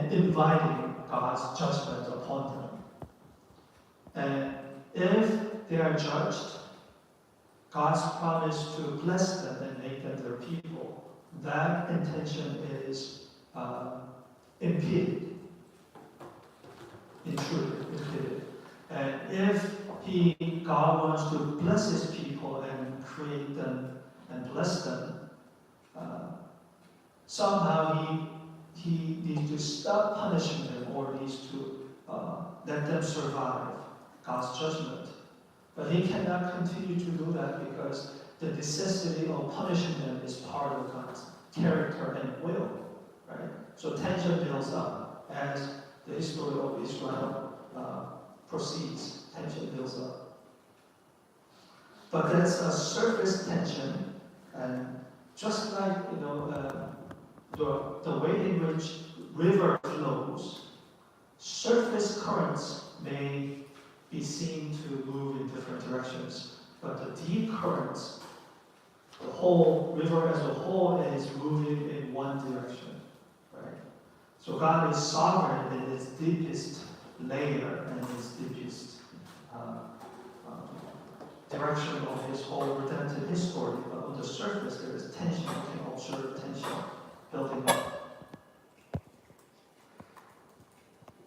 and inviting God's judgment upon them. And if they are judged, God's promise to bless them and make them their people, that intention is impeded. Impeded. And if God wants to bless His people and create them and bless them, somehow He needs to stop punishing them or needs to let them survive God's judgment. But He cannot continue to do that because the necessity of punishing them is part of God's character and will, right? So tension builds up as the history of Israel proceeds. Tension builds up. But that's a surface tension, and just like the way in which river flows, surface currents may be seen to move in different directions, but the deep currents, the whole river as a whole, is moving in one direction, right? So God is sovereign in His deepest layer and His deepest direction of His whole redemptive history, but on the surface there is tension. You can observe tension building up.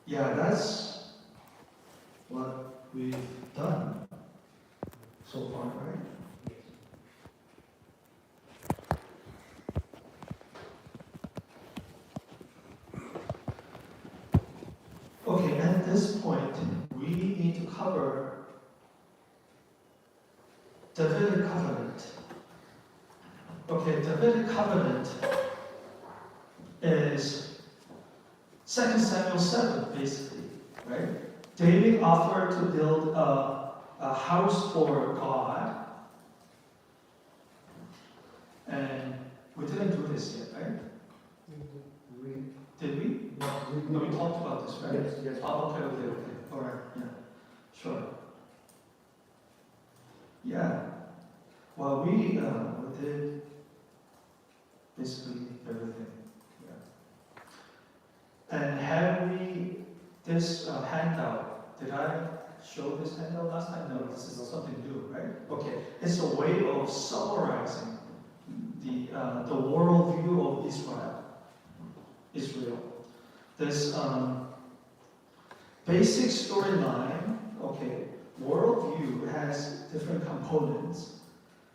Yeah, that's what we've done so far, right? Okay, at this point, we need to cover Davidic covenant. Okay, Davidic covenant is 2 Samuel 7, basically, right? David offered to build a house for God, and we didn't do this yet, right? Did we? No, we talked about this, right? Yes. Oh, okay. All right, yeah, sure. Yeah. Well, we did basically everything. Yeah. And have we this handout? Did I show this handout last time? No, this is something new, right? Okay. It's a way of summarizing the worldview of Israel. This basic storyline. Okay. Worldview has different components.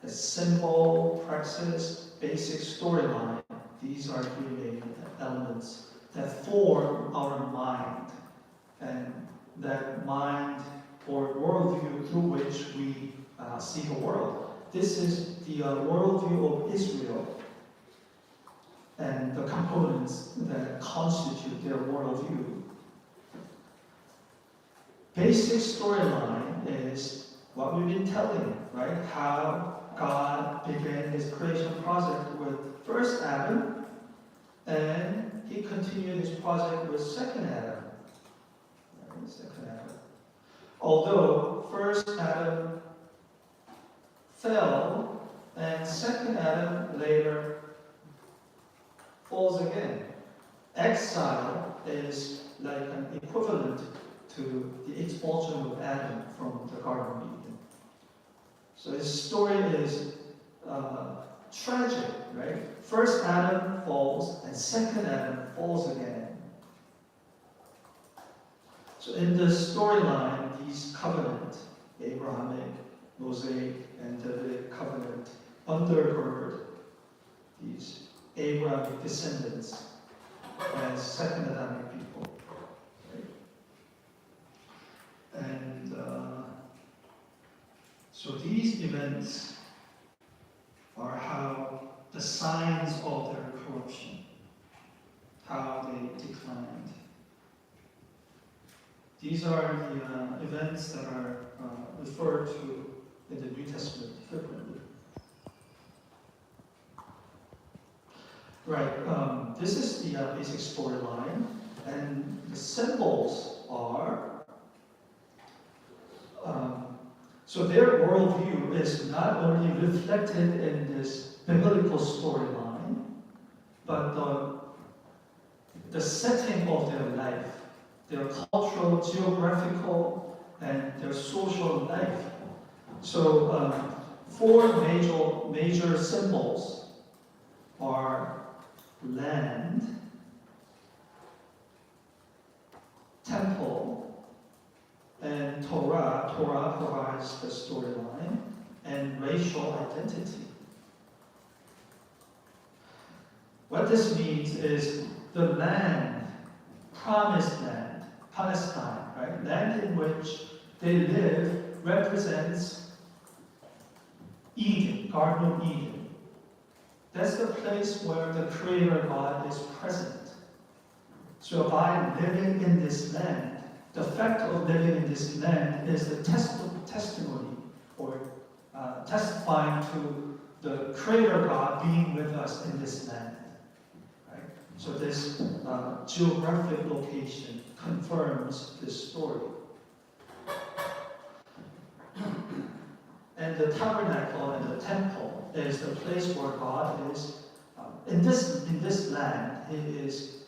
A symbol, praxis, basic storyline. These are three main elements that form our mind, and that mind or worldview through which we see the world. This is the worldview of Israel and the components that constitute their worldview. Basic storyline is what we've been telling, right? How God began His creation project with first Adam, and He continued His project with second Adam. Right? Second Adam. Although first Adam fell, and second Adam later falls again. Exile is like an equivalent to the expulsion of Adam from the Garden of Eden. So his story is tragic, right? First Adam falls, and second Adam falls again. So in the storyline, these covenant, Abrahamic, Mosaic, and Davidic covenant, undergird these Abrahamic descendants as second Adamic people. And so these events are how the signs of their corruption, how they declined. These are the events that are referred to in the New Testament frequently. Right, this is the basic storyline, and the symbols are so their worldview is not only reflected in this biblical storyline, but the setting of their life, their cultural, geographical, and their social life. So four major symbols are land, temple, and Torah. Torah provides the storyline, and racial identity. What this means is the land, promised land, Palestine, right? Land in which they live represents Eden, Garden of Eden. That's the place where the Creator God is present. So by living in this land, the fact of living in this land is the testimony or testifying to the Creator God being with us in this land. Right? So this geographic location confirms this story. And the tabernacle and the temple is the place where God is. In this land, He is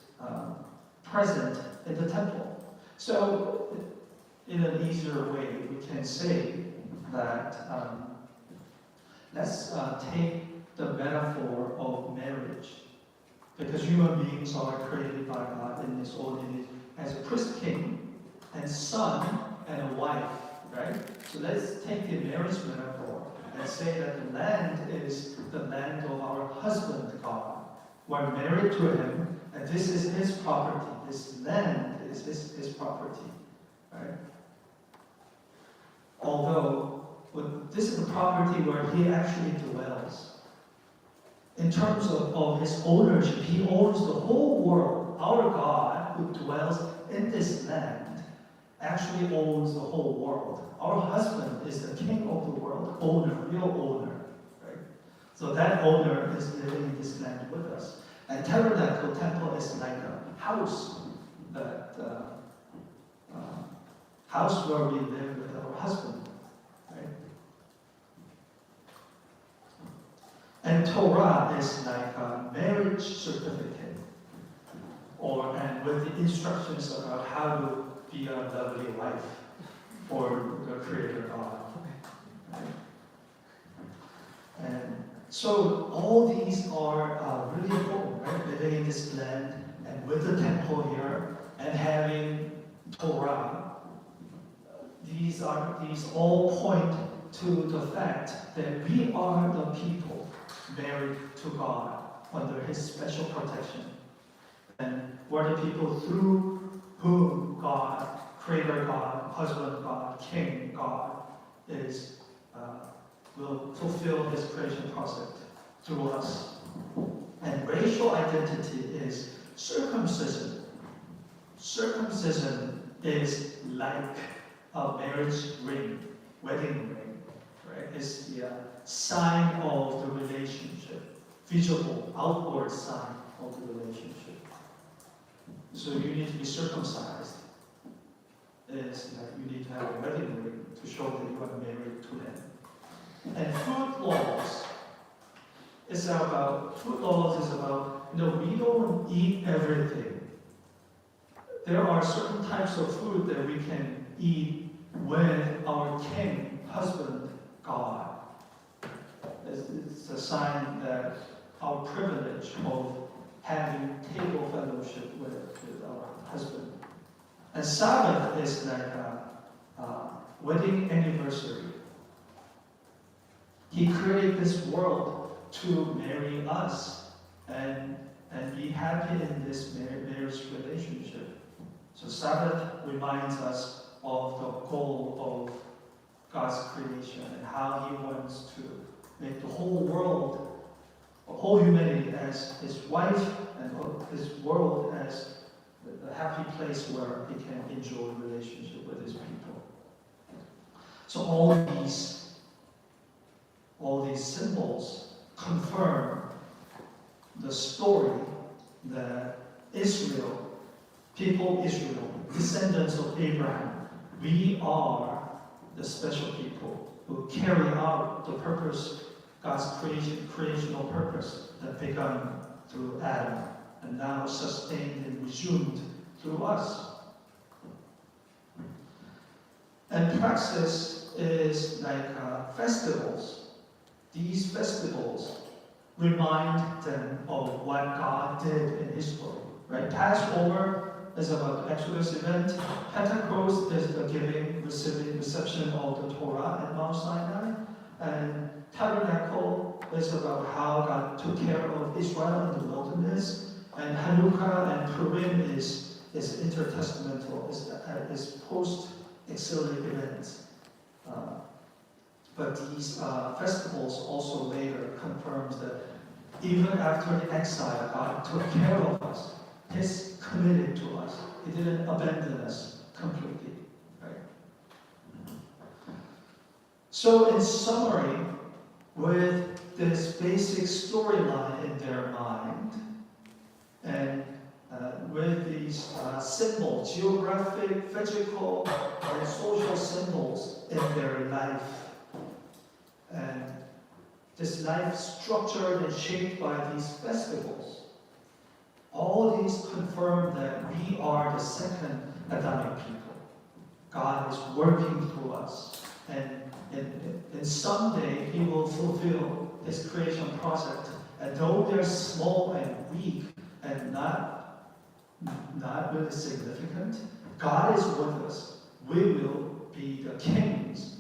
present in the temple. So, in an easier way, we can say that let's take the metaphor of marriage, because human beings are created by God in His own image as a priest king and son and a wife, right? So let's take the marriage metaphor and say that the land is the land of our husband God. We're married to Him, and this is His property. This land is his property, right? Although this is the property where He actually dwells. In terms of His ownership, He owns the whole world. Our God, who dwells in this land, actually owns the whole world. Our husband is the king of the world, owner, real owner, right? So that owner is living in this land with us. And tabernacle, temple is like a house, that house where we live with our husband, right? And Torah is like a marriage certificate, and with the instructions about how to be a lovely wife for the Creator God. Right? And so all these are really important, right? Living in this land and with the temple here and having Torah. These all point to the fact that we are the people married to God under His special protection. And we're the people through whom God, Creator God, Husband God, King God, will fulfill His creation process through us. And racial identity is circumcision. Circumcision is like a marriage ring, wedding ring, right? It's the sign of the relationship, visible, outward sign of the relationship. So you need to be circumcised. It's like you need to have a wedding ring to show that you are married to Him. And food laws is about, we don't eat everything. There are certain types of food that we can eat with our king, husband, God. It's a sign that our privilege of having table fellowship with our husband. And Sabbath is like a wedding anniversary. He created this world to marry us and be happy in this marriage relationship. So Sabbath reminds us of the goal of God's creation and how He wants to make the whole world, whole humanity as His wife and His world as the happy place where He can enjoy relationship with His people. So all these symbols confirm the story that Israel, descendants of Abraham, we are the special people who carry out the purpose, God's creational purpose that began through Adam and now sustained and resumed through us. And praxis is like festivals. These festivals remind them of what God did in history. Right? Passover is about the Exodus event. Pentecost is the giving, reception of the Torah at Mount Sinai. And Tabernacle is about how God took care of Israel in the wilderness. And Hanukkah and Purim is intertestamental, is post-exilic events. But these festivals also later confirms that even after the exile, God took care of us. He's committed to us. He didn't abandon us completely. Right? So in summary, with this basic storyline in their mind, and with these symbols, geographic, physical, and social symbols in their life, and this life structured and shaped by these festivals, all these confirm that we are the second Adamic people. God is working through us, and someday He will fulfill His creation project. And though they're small and weak and not really significant, God is with us. We will be the kings,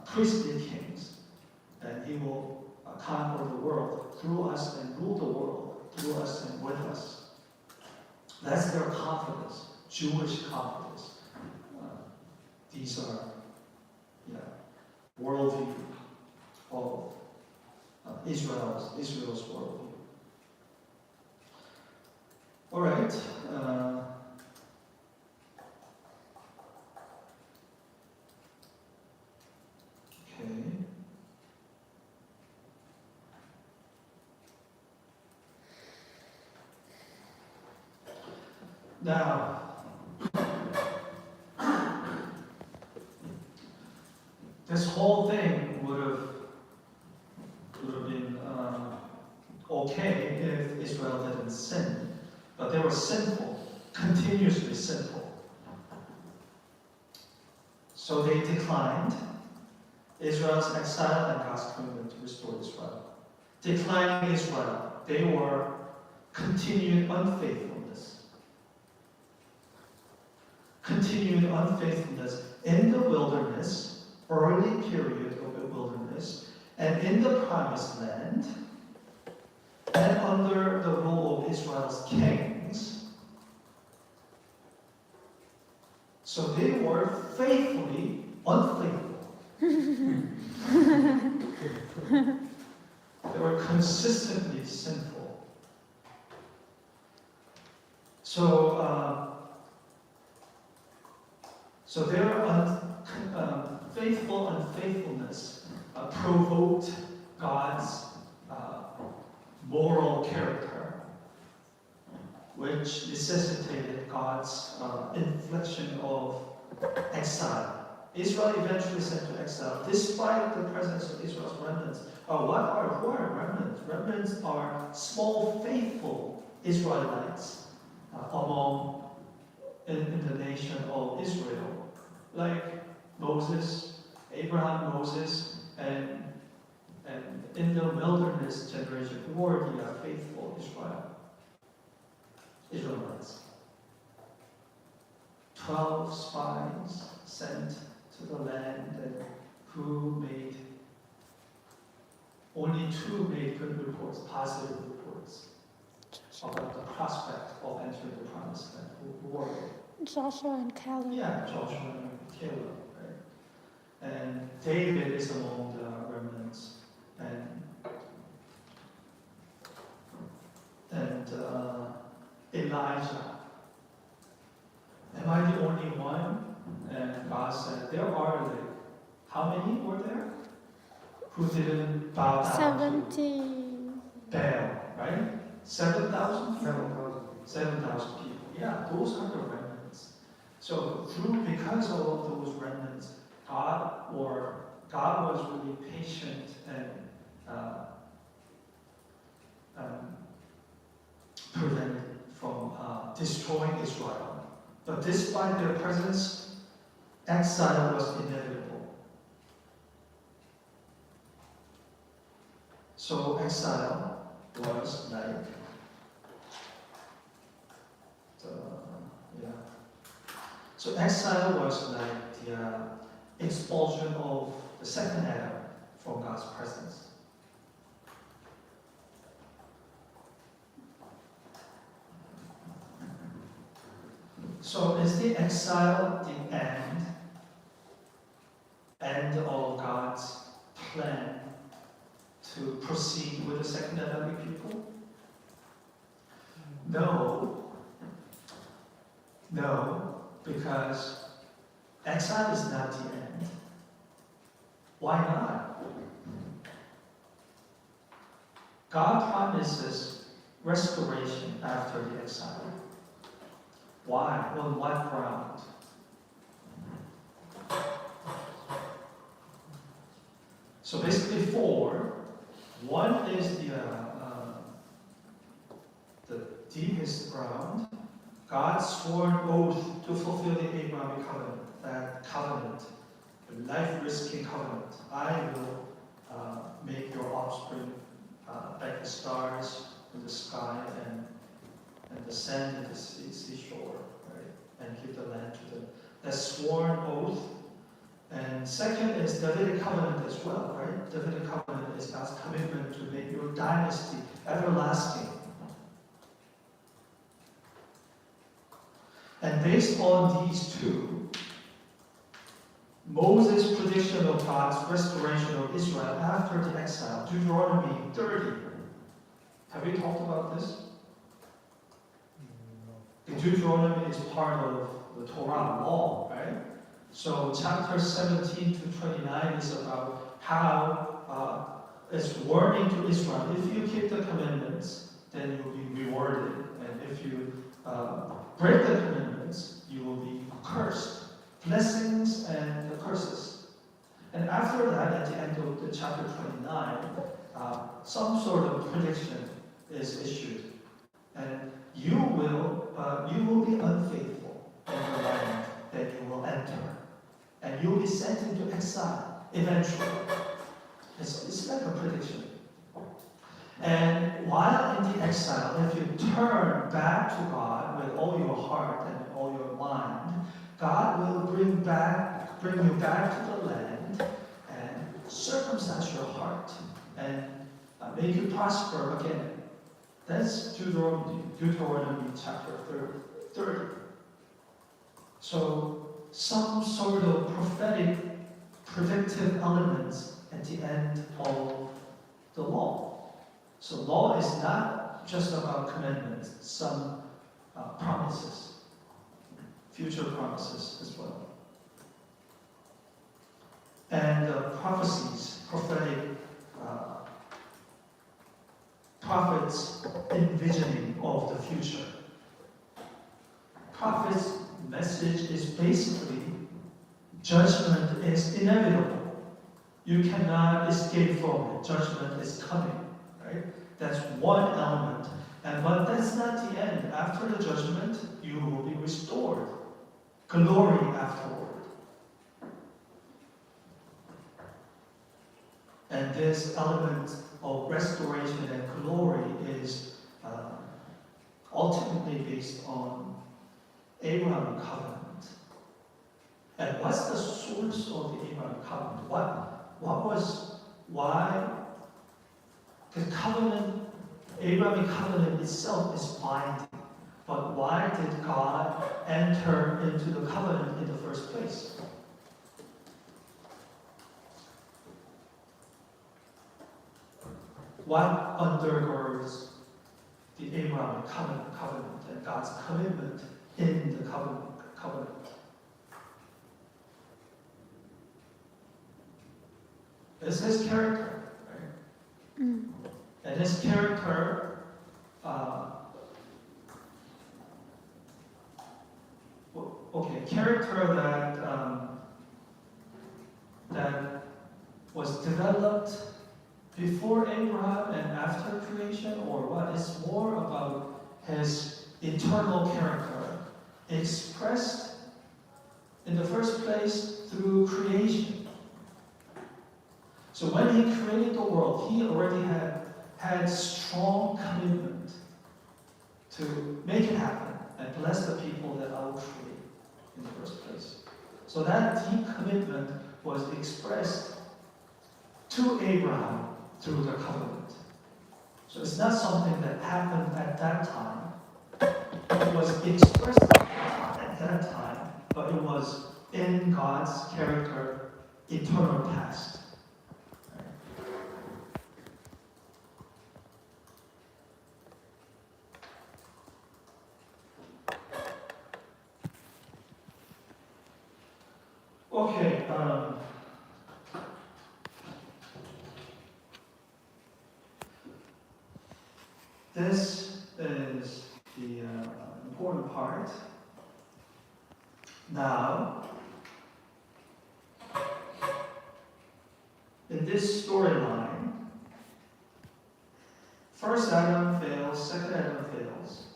priestly kings, and He will conquer the world through us and rule the world through us and with us. That's their confidence, Jewish confidence. These are worldview of Israel's worldview. All right. Okay. Now, this whole thing would have been okay if Israel didn't sin, but they were sinful, continuously sinful. So they declined Israel's exile and God's commitment to restore Israel. Declining Israel, they were continued unfaithfulness. Continued unfaithfulness in the wilderness, early period of the wilderness, and in the promised land, and under the rule of Israel's kings. So they were faithfully unfaithful. They were consistently sinful. So their unfaithfulness provoked God's moral character, which necessitated God's infliction of exile. Israel eventually sent to exile, despite the presence of Israel's remnants. Who are remnants? Remnants are small, faithful Israelites in the nation of Israel, like Moses, Abraham, Moses, and in the wilderness generation who were the faithful Israelites. 12 spies sent to the land, and only 2 made good reports, positive reports about the prospect of entering the promised land. Who were they? Joshua and Caleb. Yeah, Joshua and Caleb, right? And David is among the remnants, and Elijah. Am I the only one? And God said, there are like, how many were there? Who didn't bow down 70. to Baal, right? 7,000 people? 7,000 people. Yeah, those are the remnants. So because of all those remnants, God was really patient and prevented from destroying Israel. But despite their presence, exile was inevitable. So exile was like So exile was like the expulsion of the second Adam from God's presence. So is the exile the end of God's plan to proceed with the second Adamic people? No, because exile is not the end. Why not? God promises restoration after the exile. Why? On what ground? So basically four. One is the deepest ground. God swore an oath to fulfill the Abrahamic covenant, that covenant, the life-risking covenant. I will make your offspring like the stars in the sky and the sand in the seashore, right? And give the land to them. That's sworn oath. And second is Davidic covenant as well, right? Davidic covenant is God's commitment to make your dynasty everlasting. And based on these two, Moses' prediction of God's restoration of Israel after the exile, Deuteronomy 30. Have we talked about this? Deuteronomy is part of the Torah law, right? So chapter 17 to 29 is about how it's warning to Israel. If you keep the commandments, then you'll be rewarded. And if you break the commandments, you will be cursed. Blessings and curses. And after that, at the end of the chapter 29, some sort of prediction is issued. And you will be unfaithful in the land that you will enter. And you will be sent into exile eventually. It's like a prediction. And while in the exile, if you turn back to God with all your heart and all your mind, God will bring you back to the land and circumcise your heart and make you prosper again. That's Deuteronomy chapter 30. So some sort of prophetic, predictive elements at the end of the law. So law is not just about commandments, some promises, future promises as well. And prophecies, prophetic prophets' envisioning of the future. Prophet's message is basically judgment is inevitable. You cannot escape from it. Judgment is coming, right? That's one element. But that's not the end. After the judgment, you will be restored. Glory afterward. And this element of restoration and glory is ultimately based on Abrahamic covenant. And what's the source of the Abrahamic covenant? Why? The covenant, Abrahamic covenant itself is binding. But why did God enter into the covenant in the first place? What undergirds the Abrahamic covenant and God's commitment in the covenant? It's his character, right? And his character, character that was developed before Abraham and after creation, or what? It's more about his eternal character expressed in the first place through creation. So when he created the world, he already had strong commitment to make it happen and bless the people that I will create in the first place. So that deep commitment was expressed to Abraham through the covenant. So it's not something that happened at that time. It was expressed at that time, but it was in God's character, eternal past. Okay, this is the important part. Now, in this storyline, first Adam fails, second Adam fails.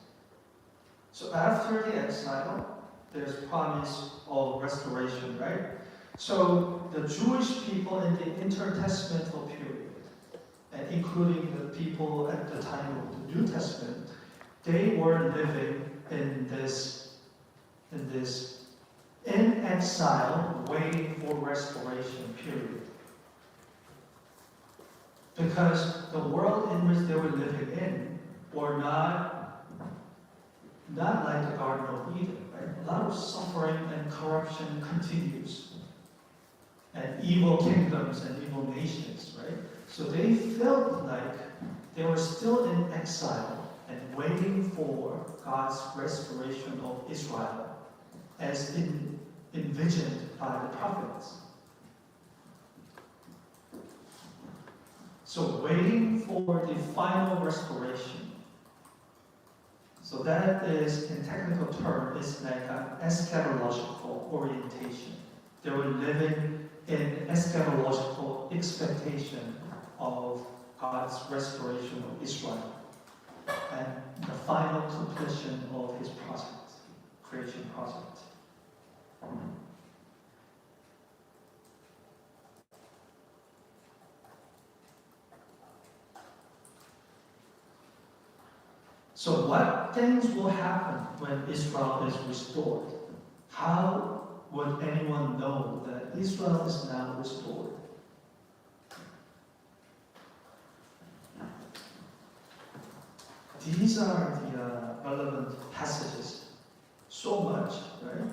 So after the exile, there's promise of restoration, right? So the Jewish people in the intertestamental period, and including the people at the time of the New Testament, they were living in exile, waiting for restoration, period. Because the world in which they were living in were not like the Garden of Eden, right? A lot of suffering and corruption continues. And evil kingdoms and evil nations, right? So they felt like they were still in exile and waiting for God's restoration of Israel as envisioned by the prophets. So waiting for the final restoration. So that is, in technical term, is like an eschatological orientation. They were living in eschatological expectation of God's restoration of Israel and the final completion of his project, creation project. So what things will happen when Israel is restored? How would anyone know that Israel is now restored? These are the relevant passages. So much, right?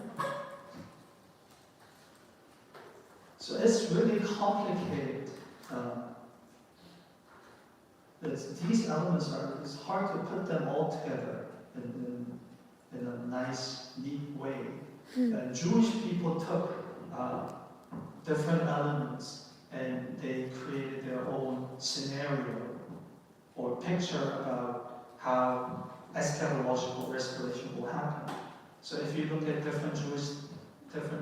So it's really complicated. These elements it's hard to put them all together in a nice, neat way. Jewish people took different elements and they created their own scenario or picture about how eschatological restoration will happen. So if you look at different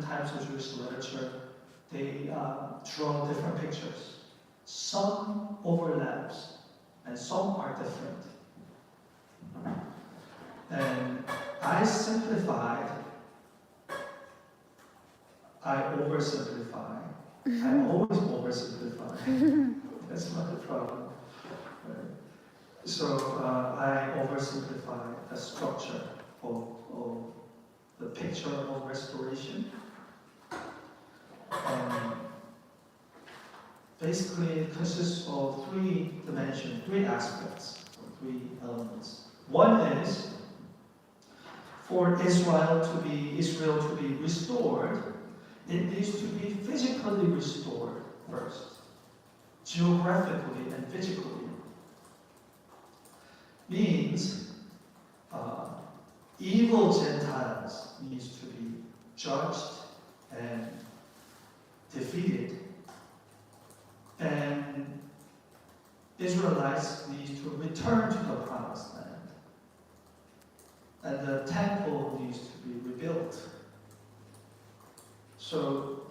types of Jewish literature, they draw different pictures. Some overlaps and some are different. And I simplified, I oversimplify. I always oversimplify. That's not the problem. Right? So I oversimplify the structure of the picture of restoration. Basically, it consists of three dimensions, three aspects, or three elements. One is for Israel to be restored, it needs to be physically restored first, geographically and physically. Means evil Gentiles needs to be judged and defeated, and Israelites need to return to the promised land. And the temple needs to be rebuilt. So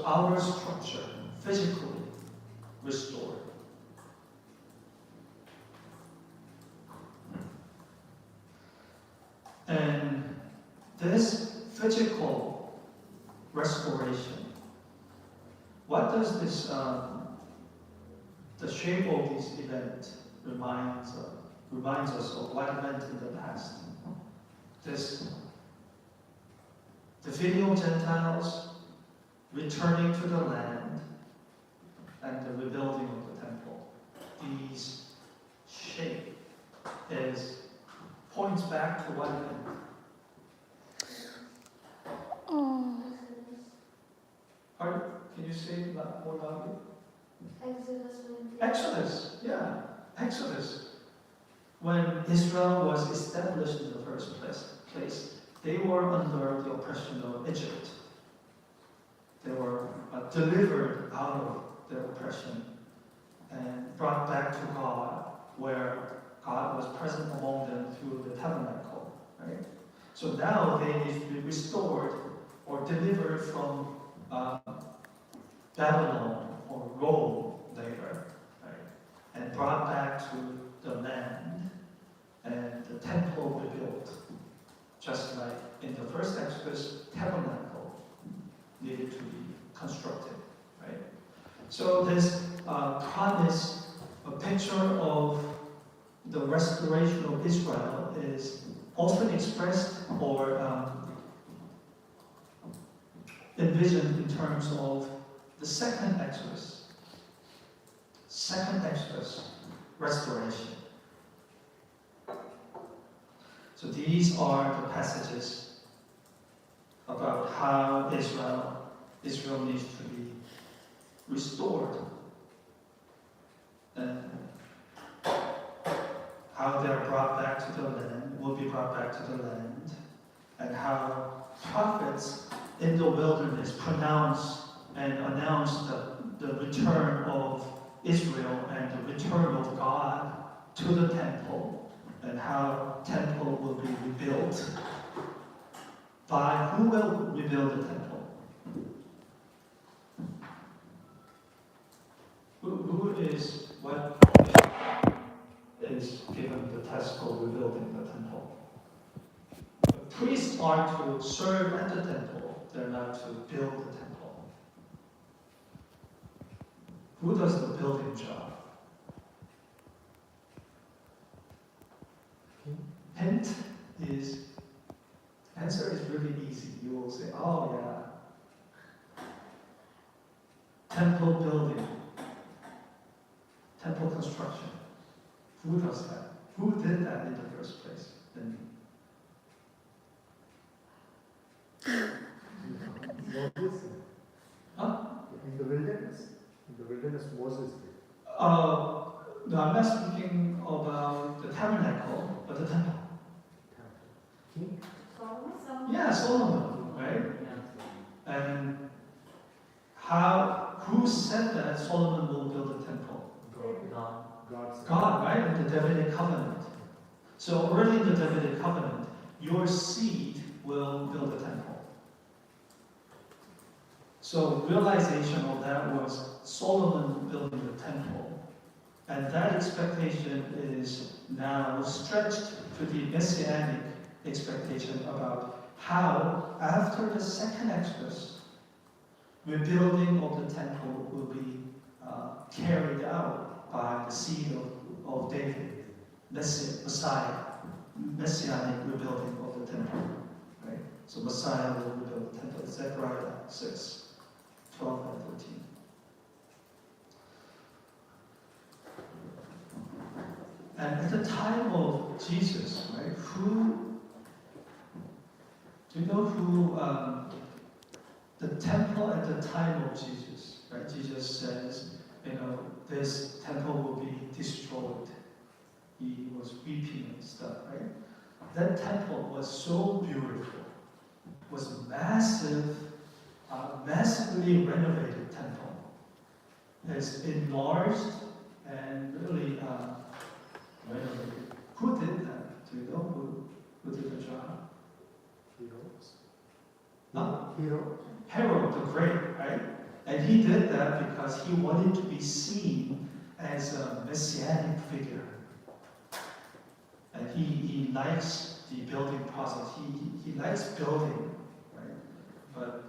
our structure, physically restored. And this physical restoration, what does this, the shape of this event reminds us of what meant in the past? The video Gentiles returning to the land and the rebuilding of the temple. These shape points back to what event? Pardon? Can you say that more loudly? Exodus, yeah, Exodus. When Israel was established in the first place, they were under the oppression of Egypt. They were delivered out of their oppression and brought back to God, where God was present among them through the tabernacle. Right? So now they need to be restored or delivered from Babylon or Rome later, right? And brought back to the land, and the temple rebuilt. Just like in the first Exodus, tabernacle needed to be constructed, right? So this promise, a picture of the restoration of Israel, is often expressed or envisioned in terms of the second Exodus. Second Exodus, restoration. So these are the passages about how Israel needs to be restored, and how they are brought back to the land, will be brought back to the land, and how prophets in the wilderness pronounce and announce the return of Israel and the return of God to the temple, and how temple will be rebuilt. By who will rebuild the temple? Who is given the task of rebuilding the temple? The priests are to serve at the temple, they're not to build the temple. Who does the building job? Hint is, answer is really easy. You will say, oh yeah, temple building, temple construction. Who does that? Who did that in the first place? Moses. Huh? In the wilderness. In the wilderness, Moses did. No, I'm not speaking about the tabernacle, but the temple. King? Yeah, Solomon, right? And who said that Solomon will build a temple? God, right? In the Davidic covenant. So early in the Davidic covenant, your seed will build a temple. So realization of that was Solomon building the temple. And that expectation is now stretched to the messianic expectation about how, after the second Exodus, rebuilding of the temple will be carried out by the seed of David, Messiah, messianic rebuilding of the temple. Right? So Messiah will rebuild the temple. Zechariah 6, 12 and 13. And at the time of Jesus, right, do you know who, the temple at the time of Jesus, right? Jesus says, this temple will be destroyed. He was weeping and stuff, right? That temple was so beautiful. It was a massive, massively renovated temple. It's enlarged and really renovated. Who did that? Do you know who did the job? Heroes. Huh? Hero. Herod the Great, right? And he did that because he wanted to be seen as a messianic figure. And he likes the building process. He likes building, right? But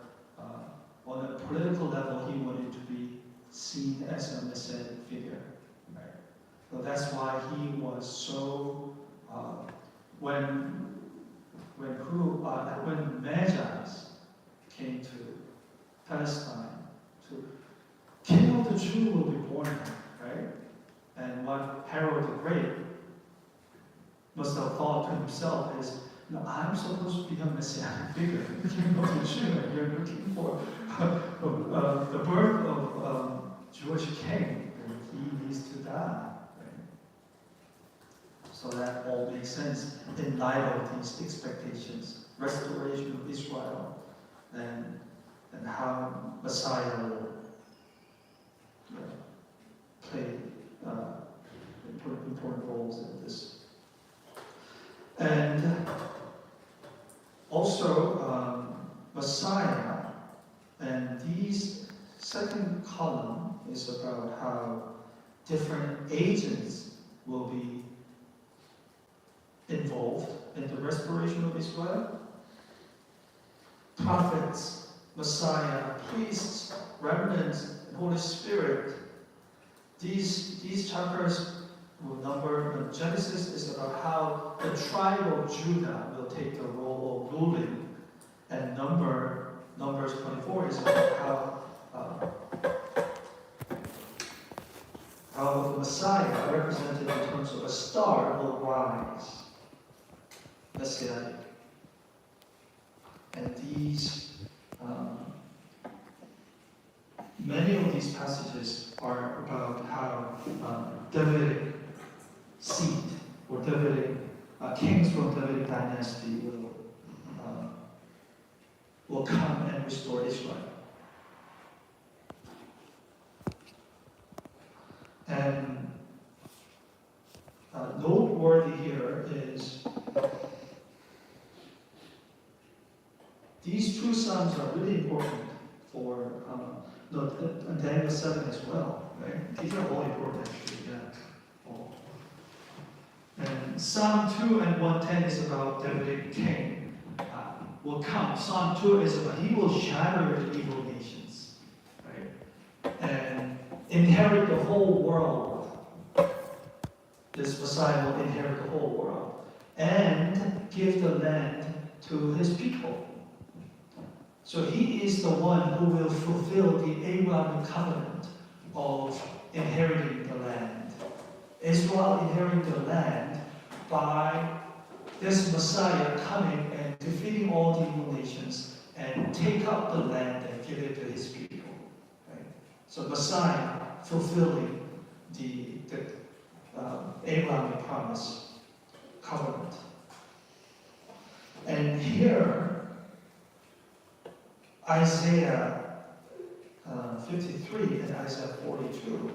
on a political level, he wanted to be seen as a messianic figure, right? So that's why he was so when Magi came to Palestine, to King of the Jews will be born, right? And what Herod the Great must have thought to himself is, no, I'm supposed to be a messianic figure, King of the Jews, and you're looking for the birth of Jewish king, and he needs to die. Right? So that all makes sense in light of these expectations, restoration of Israel, and how Messiah will play important roles in this. And also Messiah, and these second column is about how different agents will be involved in the restoration of Israel. Prophets, Messiah, priests, remnants, and Holy Spirit. These chapters will number. Genesis is about how the tribe of Judah will take the role of ruling, and Numbers 24 is about how the Messiah, represented in terms of a star, will rise. Messianic. And these, many of these passages are about how Davidic seed or Davidic kings from Davidic dynasty will come and restore Israel. And noteworthy here is these two psalms are really important for Daniel 7 as well, right? These are all important actually, yeah. All. And Psalm 2 and 110 is about Davidic king. Will come. Psalm 2 is about he will shatter the evil nations, right? And inherit the whole world. This Messiah will inherit the whole world and give the land to his people. So he is the one who will fulfill the Abrahamic covenant of inheriting the land. Israel inheriting the land by this Messiah coming and defeating all the evil nations and take up the land and give it to his people. Right? So Messiah fulfilling the Abrahamic promise covenant. And here, Isaiah 53 and Isaiah 42,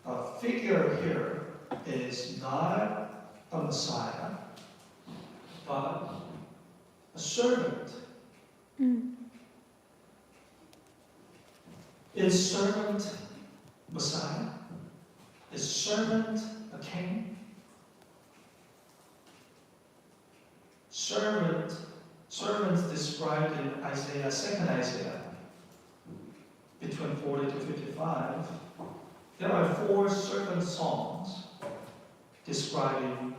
a figure here is not a Messiah, but a servant. Is servant Messiah? Is servant a king? Servants described in Isaiah, 2nd Isaiah, between 40 to 55. There are 4 servant songs describing,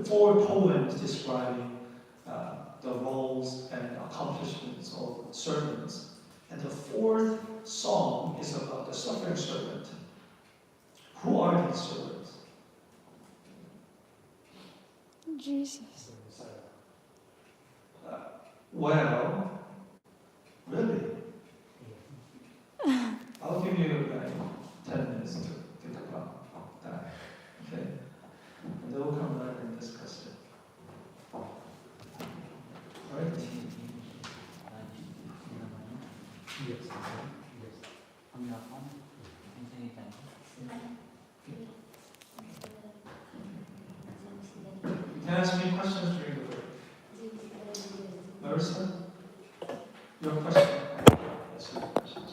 4 poems describing the roles and accomplishments of servants. And the 4th song is about the suffering servant. Who are these servants? Jesus. Well, really? I'll give you like 10 minutes to think about that. Okay? And then we'll come back and discuss it. Alright? Yes. You can ask me questions during the break. Marissa? Your question? Yes, your questions.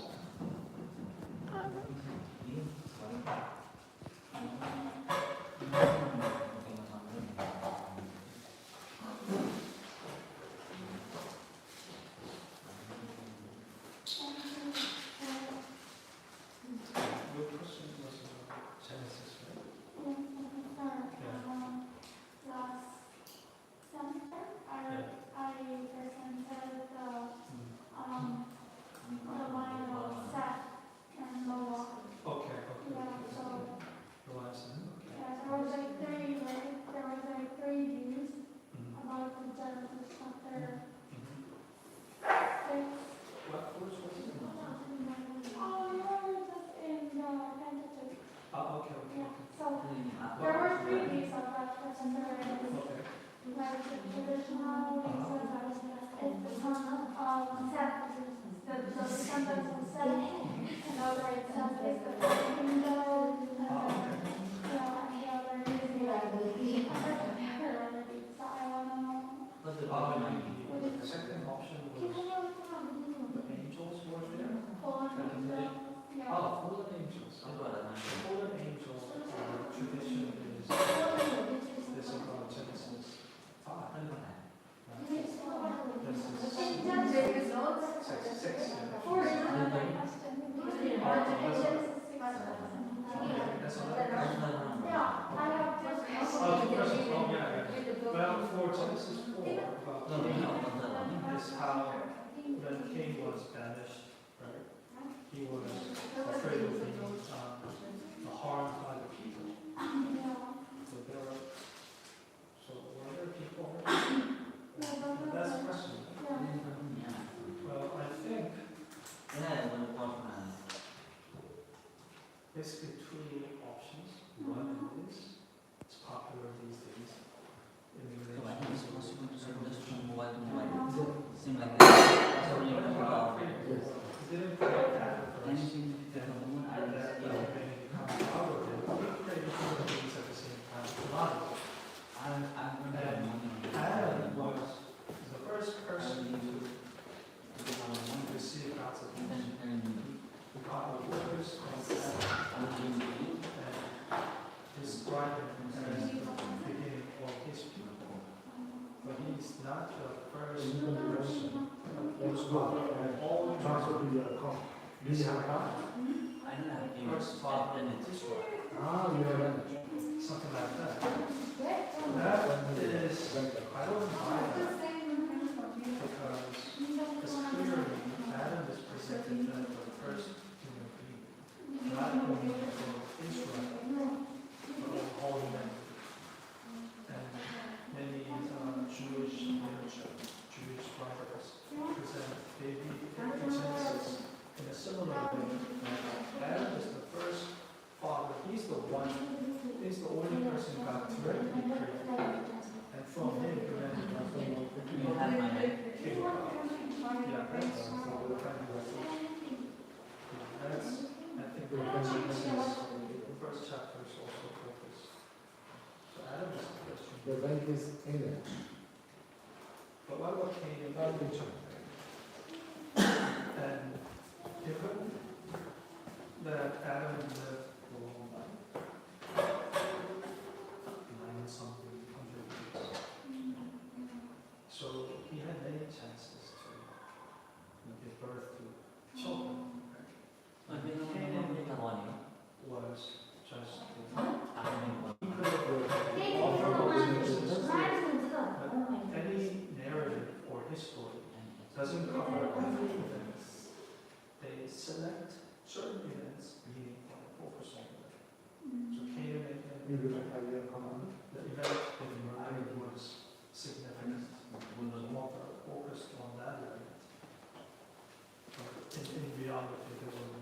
The second option was the angels were there. Fallen angels. Fallen angels, tradition is about Genesis 5. Well, for Genesis 4, is how when Cain was banished, right? He was afraid of being harmed by the people. So were there people? That's the question. Well, I think basically two options. One is it's popular these days in relations to didn't create Adam first, and that when he becomes out of it, he created two things at the same time. And Adam was the first person to receive God's attention. He caught the workers and his bride as the beginning of his people. But he's not the first person. First father and all the Transfer to your account. Do you have account? first father in Israel. You have done it. Something like that. That is, I don't buy that because it's clearly Adam is presented as the first human being, not only for Israel, but for all men. And many Jewish literature, Jewish writers present Genesis in a similar way. Adam is the first father. He's the only person God directly created. And from him, humanity came about. Yeah, that's, I think, the first chapter is also focused. So Adam is the first human. The bank is England. But what about Cain and Abel? And given that Adam lived a long life, 9-something hundred years, so he had many chances to give birth to children. Cain and Abel was just he could have offered those choices. Any narrative or history doesn't cover every event. They select certain events, meaning focus on them. So Cain and Abel, You do not have your account. the event in murder was significant. We was more focused on that event. But in reality, there were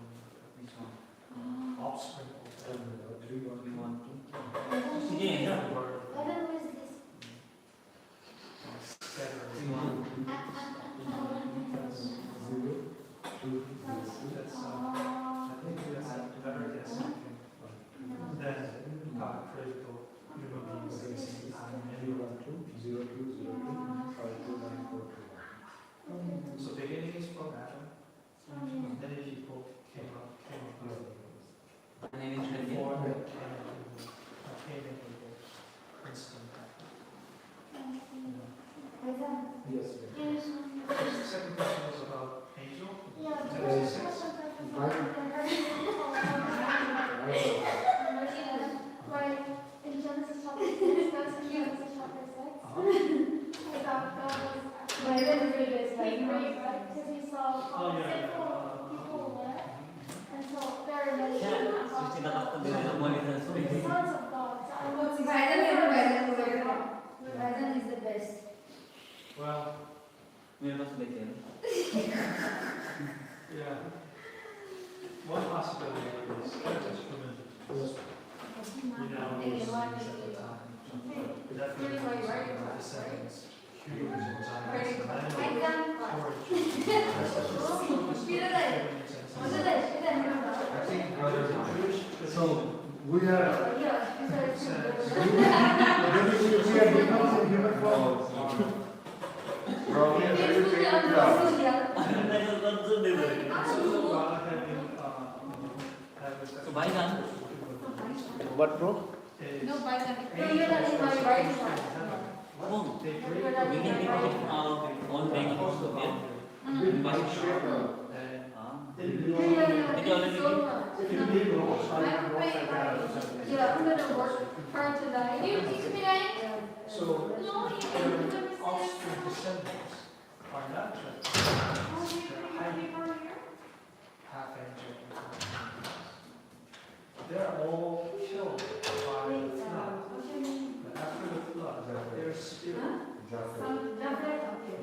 offspring of them. So beginning is from Adam. Many people came up before they came into instant happened. Yes. The second question was about angel. Genesis 6. In Genesis chapter 6, that's in Genesis chapter 6. I thought God was because he saw all the sinful people there. And so there are many sons of God. So I want to Verizon is the best. Well, yeah. One possibility is just human. You know, things at the time. Definitely descendants. So we are we are becoming in human form. What, bro? No, by the no, you're not in my right side. Oh, we can make it on bank also here. Yeah, I'm gonna work hard tonight. You teach me that? So, No, their offspring descendants are not just half angelic. They're all killed by the flood. But after the flood, their spirit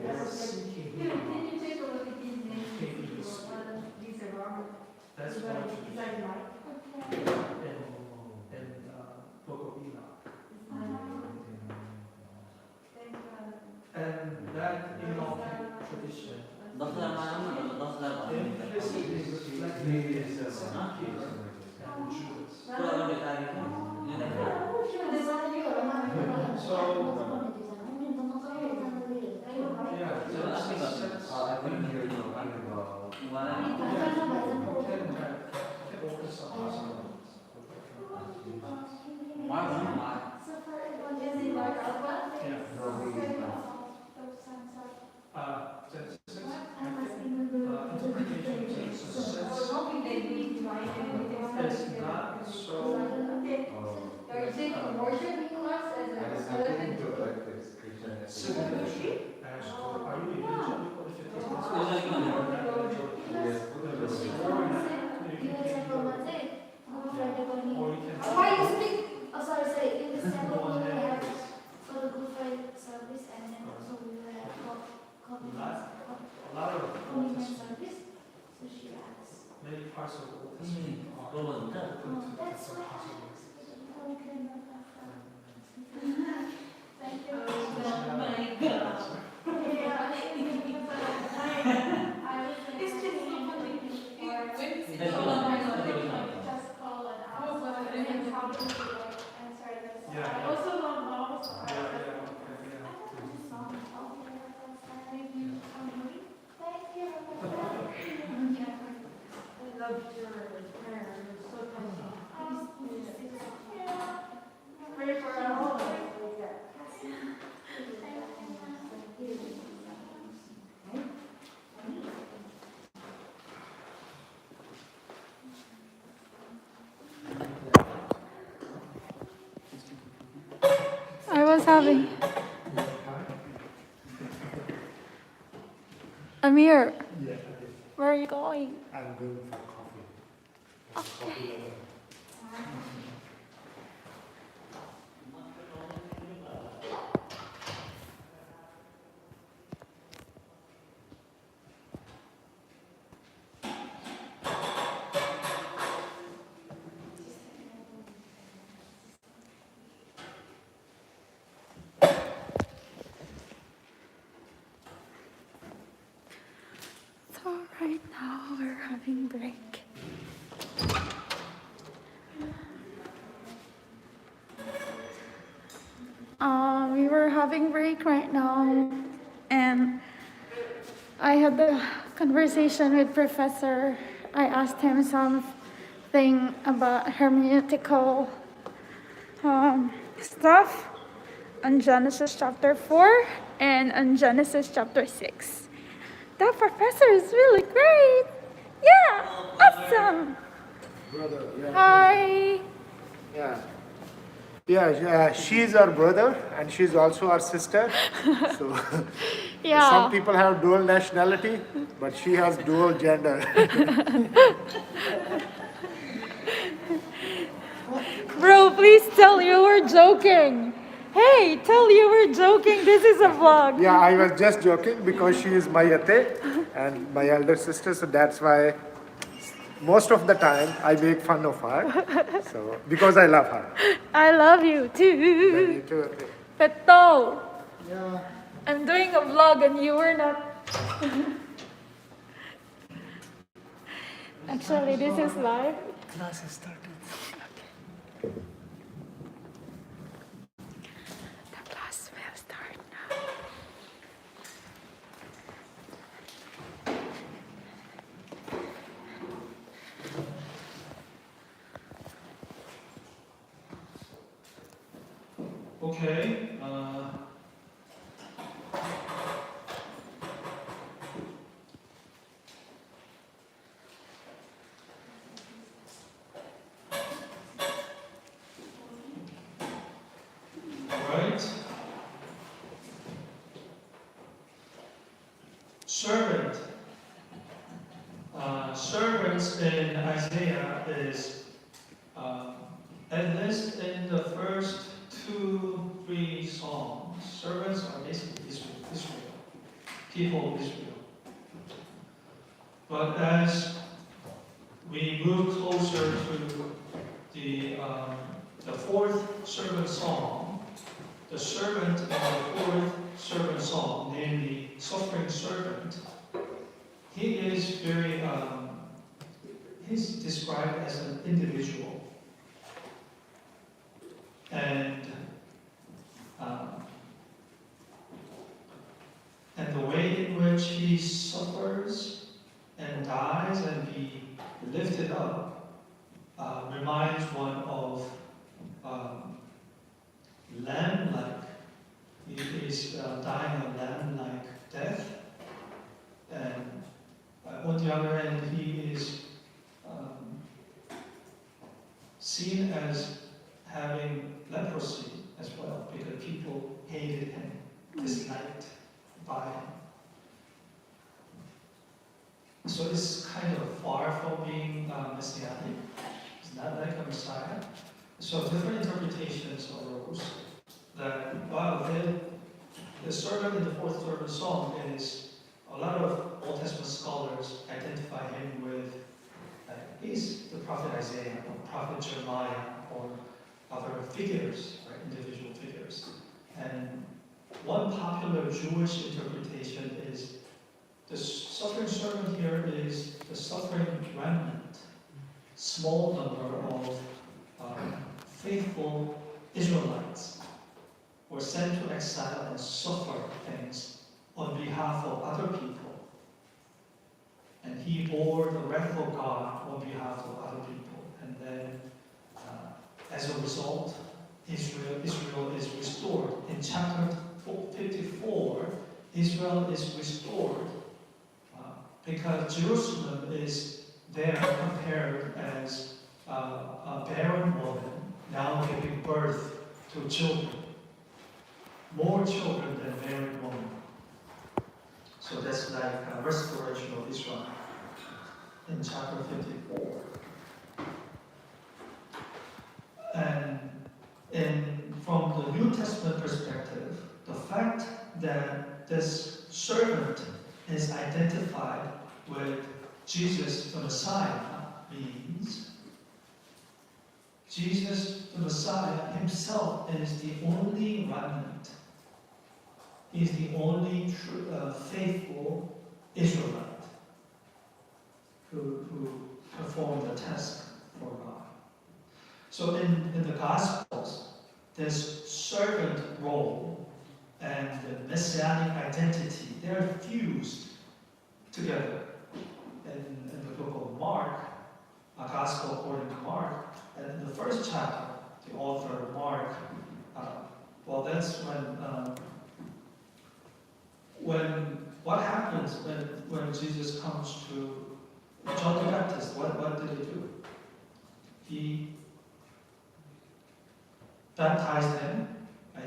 is sinking Can you take a look at these names? taking the spirit. These are wrong. That's why in Book of Enoch. And that Enochic tradition implicitly reflected Zacchaeus and Judas. Yeah, there's a sense focus on possibilities. Interpretation is a sense. It's not so. Are you taking abortion class as a Significant as to are you evangelical if it doesn't or you can Why you speak? Oh, sorry, in the second one we have for the Good Friday service and then also we will have a lot of the Old communion Testament, service. So she asks. many parts of the Old Testament are Global. open to That's different why. possibilities. Thank you. Oh my God. Just call it out. And probably answer this. Yeah. I also don't know. So I Yeah, was yeah, like, okay, yeah. I don't just know. Thank you. Thank you. I loved your prayer. It was so touching. Pray for our whole life. I was having. Amir, Yeah, where are you going? I'm going for coffee. So right now we're having break. We were having break right now, and I had the conversation with Professor. I asked him something about hermeneutical stuff on Genesis chapter 4 and on Genesis chapter 6. That professor is really great. Yeah, awesome. Brother, yeah. Hi. Yeah. Yeah, she's our brother and she's also our sister. So Yeah. some people have dual nationality, but she has dual gender. Bro, please tell you were joking. Hey, tell you were joking. This is a vlog. Yeah, I was just joking because she is my ate and my elder sister, so that's why most of the time I make fun of her. So because I love her. I love you Then too. you too, Ate. Peto. Yeah. I'm doing a vlog and you were not. Actually, this is live. Class has started. The class will start now. Okay. Right. Servant. Servants in Isaiah is at least in the first 2-3 Psalms. Servants are basically Israel, people of Israel. But as we move closer to the fourth servant psalm, the servant in the fourth servant psalm, namely suffering servant, he is he's described as an individual. And the way in which he suffers and dies and be lifted up reminds one of lamb-like. He is dying a lamb-like death. And on the other hand, he is seen as having leprosy as well, because people hated him, disliked by him. So it's kind of far from being messianic. It's not like a Messiah. So different interpretations arose that, wow, the servant in the fourth servant psalm is, a lot of Old Testament scholars identify him with, he's the prophet Isaiah, or prophet Jeremiah, or other figures, right, individual figures. And one popular Jewish interpretation is the suffering servant here is the suffering remnant, small number of faithful Israelites were sent to exile and suffer things on behalf of other people. And he bore the wrath of God on behalf of other people. And then, as a result, Israel is restored. In chapter 54, Israel is restored because Jerusalem is there compared as a barren woman now giving birth to children. More children than married women. So that's like a restoration of Israel in chapter 54. And from the New Testament perspective, the fact that this servant is identified with Jesus the Messiah means Jesus the Messiah himself is the only remnant. He is the only faithful Israelite who performed the task for God. So in the Gospels, this servant role and the messianic identity, they're fused together. In the book of Mark, a Gospel according to Mark, and in the first chapter, the author, Mark, that's what happens when Jesus comes to John the Baptist? What did he do? He baptized him, and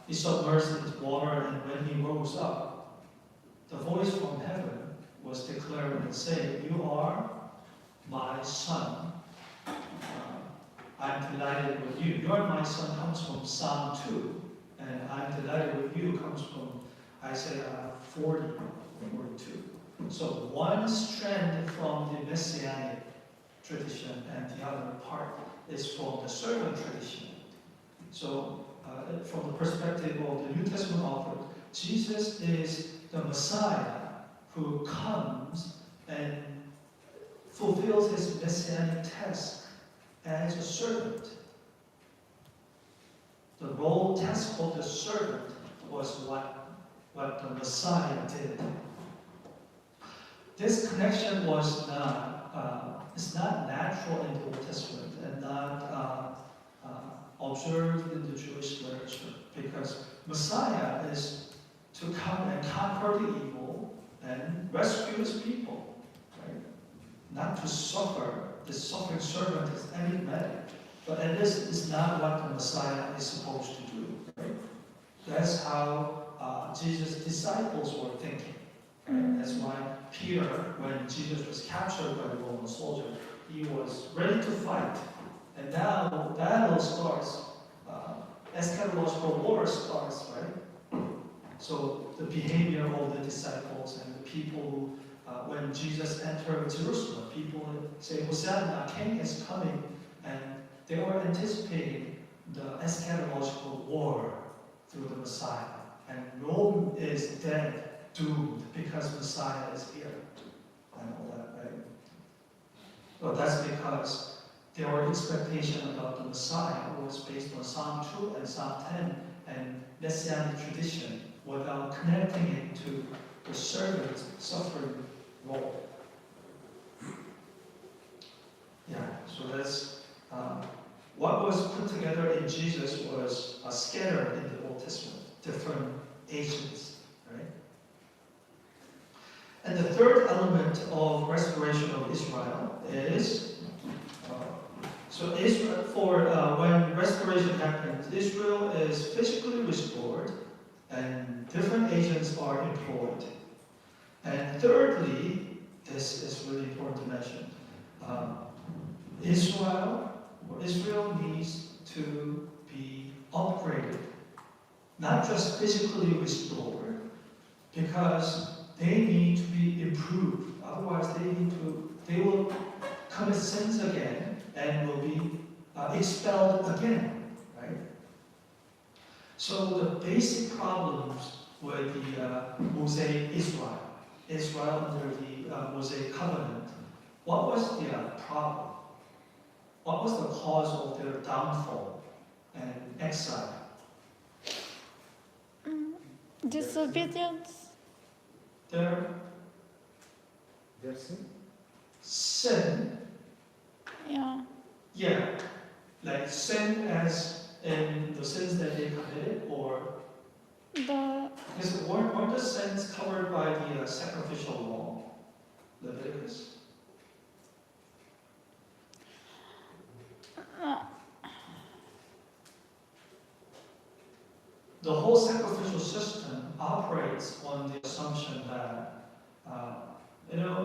he submerged into water, and when he rose up, the voice from heaven was declaring and saying, "You are my son. I'm delighted with you." "You are my son" comes from Psalm 2, and "I'm delighted with you" comes from Isaiah 40, 42. So one strand from the messianic tradition and the other part is from the servant tradition. So from the perspective of the New Testament author, Jesus is the Messiah who comes and fulfills his messianic task as a servant. The role task of the servant was what the Messiah did. This connection was it's not natural in the Old Testament and not observed in the Jewish literature, because Messiah is to come and conquer the evil and rescue his people, right? Not to suffer. The suffering servant is enigmatic, but this is not what the Messiah is supposed to do, right? That's how Jesus' disciples were thinking. Right? That's why Peter, when Jesus was captured by the Roman soldier, he was ready to fight. And now the battle starts, eschatological war starts, right? So the behavior of the disciples and the people who, when Jesus entered Jerusalem, people say, Hosanna, King is coming, and they were anticipating the eschatological war through the Messiah. And Rome is dead, doomed, because Messiah is here. And all that, right? Well, that's because their expectation about the Messiah was based on Psalm 2 and Psalm 10 and Messianic tradition without connecting it to the servant's suffering role. Yeah, so that's what was put together in Jesus was scattered in the Old Testament, different agents, right? And the third element of restoration of Israel is so Israel, when restoration happens, Israel is physically restored and different agents are employed. And thirdly, this is really important to mention, Israel needs to be upgraded, not just physically restored, because they need to be improved. Otherwise, they will commit sins again and will be expelled again, right? So the basic problems with the Mosaic Israel under the Mosaic covenant, what was the problem? What was the cause of their downfall and exile? Disobedience. Their sin? sin. Yeah. Yeah, like sin as in the sins that they committed, or because weren't the sins covered by the sacrificial law, Leviticus? The whole sacrificial system operates on the assumption that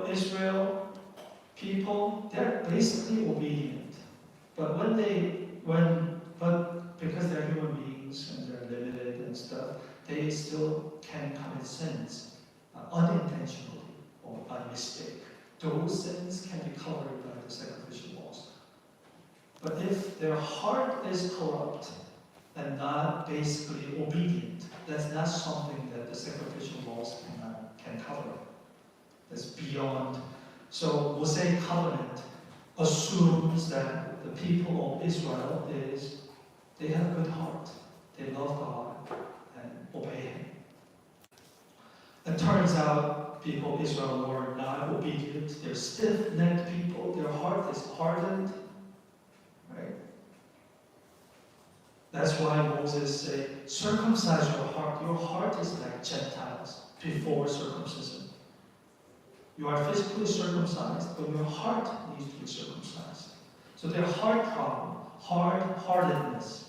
Israel people, they're basically obedient, but because they're human beings and they're limited and stuff, they still can commit sins unintentionally or by mistake. Those sins can be covered by the sacrificial laws. But if their heart is corrupt and not basically obedient, that's not something that the sacrificial laws can cover. That's beyond. So Mosaic covenant assumes that the people of Israel they have a good heart. They love God and obey Him. It turns out people of Israel were not obedient. They're stiff-necked people. Their heart is hardened. Right? That's why Moses said, circumcise your heart. Your heart is like Gentiles before circumcision. You are physically circumcised, but your heart needs to be circumcised. So their heart problem, hard-heartedness,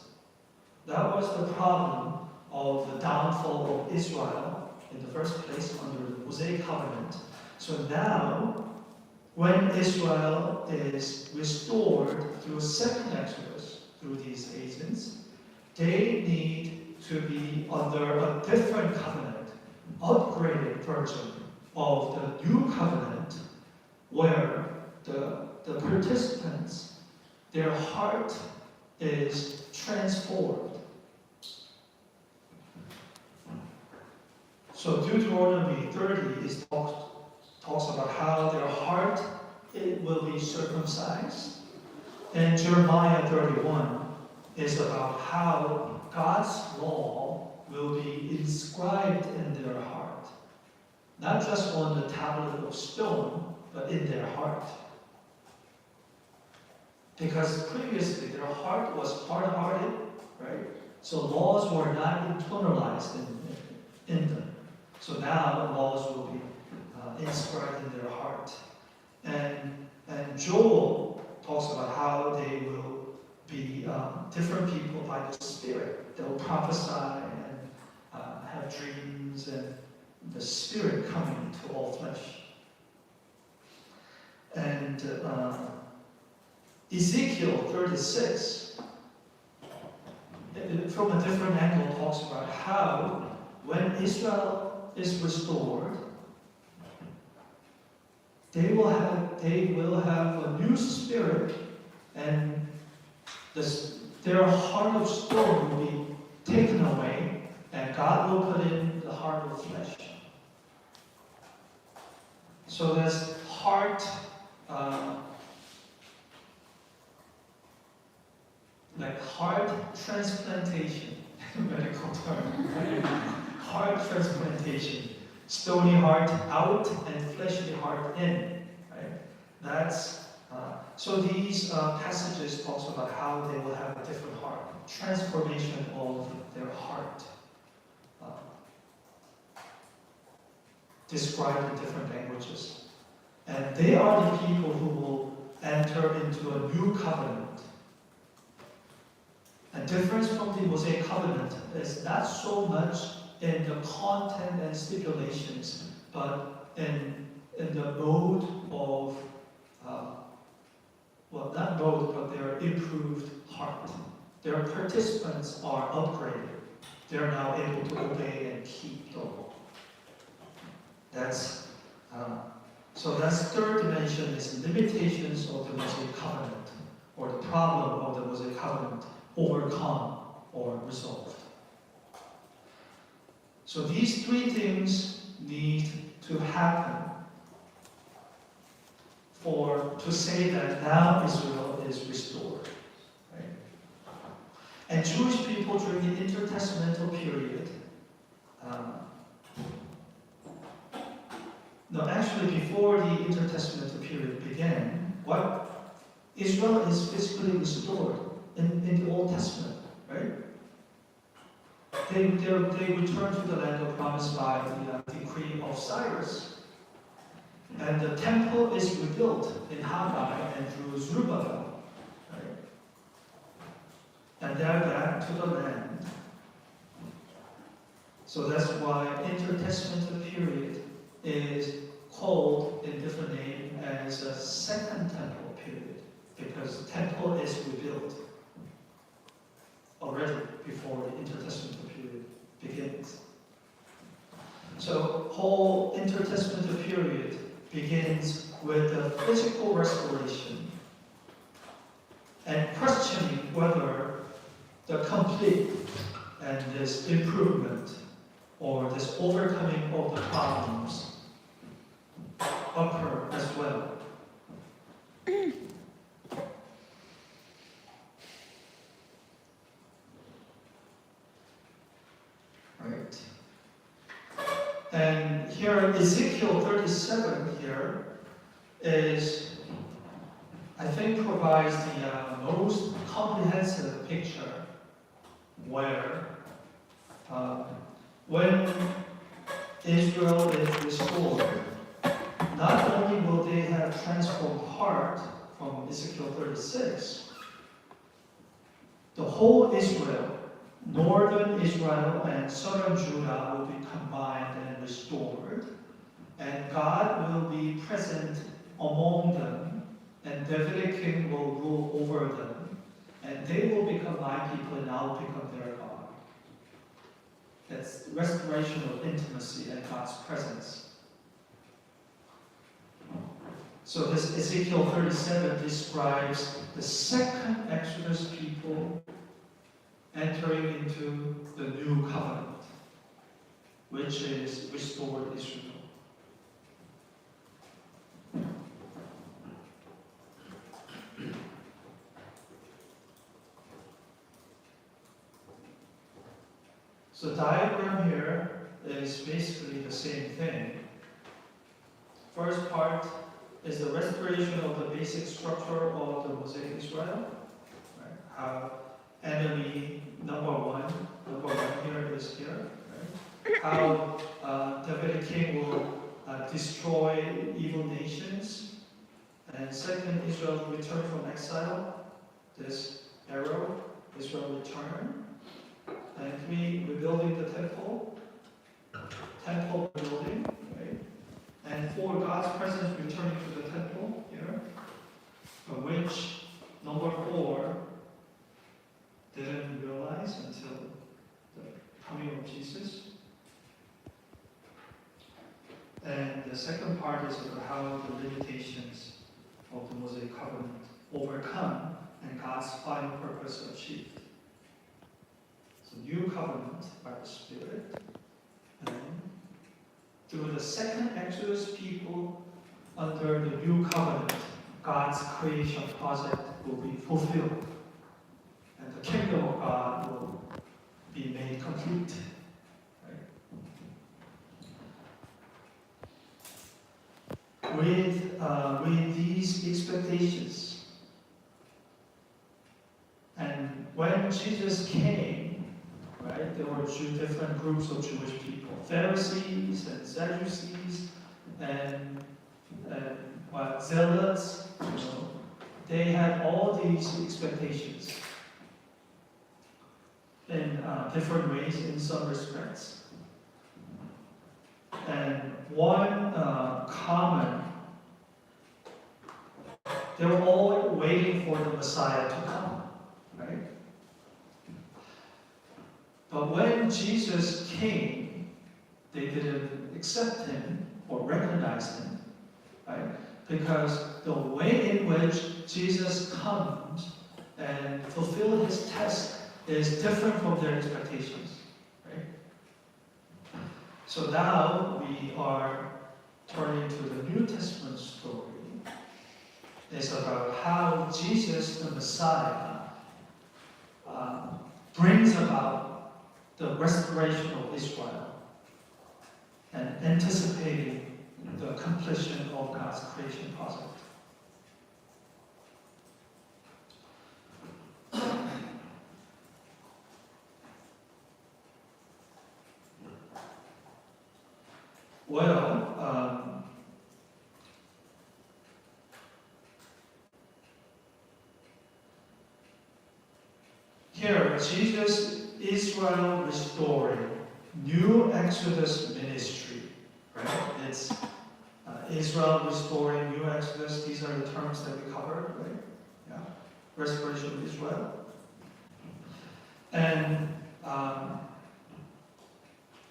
that was the problem of the downfall of Israel in the first place under the Mosaic covenant. So now, when Israel is restored through a second Exodus, through these agents, they need to be under a different covenant, an upgraded version of the new covenant, where the participants, their heart is transformed. So Deuteronomy 30 talks about how their heart it will be circumcised. And Jeremiah 31 is about how God's law will be inscribed in their heart. Not just on the tablet of stone, but in their heart. Because previously their heart was hard-hearted, right? So laws were not internalized in them. So now the laws will be inscribed in their heart. And Joel talks about how they will be different people by the Spirit. They'll prophesy and have dreams, and the Spirit coming into all flesh. And Ezekiel 36, from a different angle, talks about how when Israel is restored, they will have a new spirit, and their heart of stone will be taken away, and God will put in the heart of flesh. So that's heart, like heart transplantation, medical term, right? Heart transplantation. Stony heart out and fleshly heart in, right? That's so these passages talks about how they will have a different heart, transformation of their heart, described in different languages, and they are the people who will enter into a new covenant. A difference from the Mosaic covenant is not so much in the content and stipulations, but in the mode of, well, not mode, but their improved heart. Their participants are upgraded. They're now able to obey and keep the law. That's so that's third dimension is limitations of the Mosaic covenant, or the problem of the Mosaic covenant overcome or resolved. So these three things need to happen to say that now Israel is restored. Right? And Jewish people during the intertestamental period, actually before the intertestamental period began, Israel is physically restored in the Old Testament, right? They return to the land of promise by the decree of Cyrus. And the temple is rebuilt in Haggai and through Zerubbabel. Right? And they're back to the land. So that's why intertestamental period is called in different name as a second temple period, because the temple is rebuilt already before the intertestamental period begins. So whole intertestamental period begins with the physical restoration and questioning whether the complete and this improvement or this overcoming of the problems occur as well. Right. And here Ezekiel 37 here is, I think, provides the most comprehensive picture where when Israel is restored, not only will they have transformed heart from Ezekiel 36, the whole Israel, northern Israel and southern Judah will be combined and restored, and God will be present among them, and Davidic king will rule over them, and they will become my people and I will become their God. That's restoration of intimacy and God's presence. So this Ezekiel 37 describes the second Exodus people entering into the new covenant. which is restored Israel. So the diagram here is basically the same thing. First part is the restoration of the basic structure of the Mosaic Israel. Right? How enemy number one here is here. Right? How Davidic king will destroy evil nations. And second, Israel return from exile. This arrow, Israel return. And three, rebuilding the temple building, right? And four, God's presence returning to the temple here, of which number four didn't realize until the coming of Jesus. And the second part is about how the limitations of the Mosaic covenant overcome and God's final purpose achieved. So new covenant by the Spirit, and through the second Exodus, people under the new covenant, God's creation project will be fulfilled, and the kingdom of God will be made complete. Right? With these expectations, and when Jesus came, right, there were two different groups of Jewish people: Pharisees and Sadducees, and zealots. They had all these expectations in different ways, in some respects. And one common, they were all waiting for the Messiah to come, right? But when Jesus came, they didn't accept him or recognize him, right? Because the way in which Jesus comes and fulfills his task is different from their expectations, right? So now we are turning to the New Testament story. It's about how Jesus, the Messiah, brings about the restoration of Israel and anticipating the completion of God's creation project. Well, here, Jesus, Israel restoring, new Exodus ministry, right? It's Israel restoring, new Exodus. These are the terms that we covered, right? Yeah, restoration of Israel. And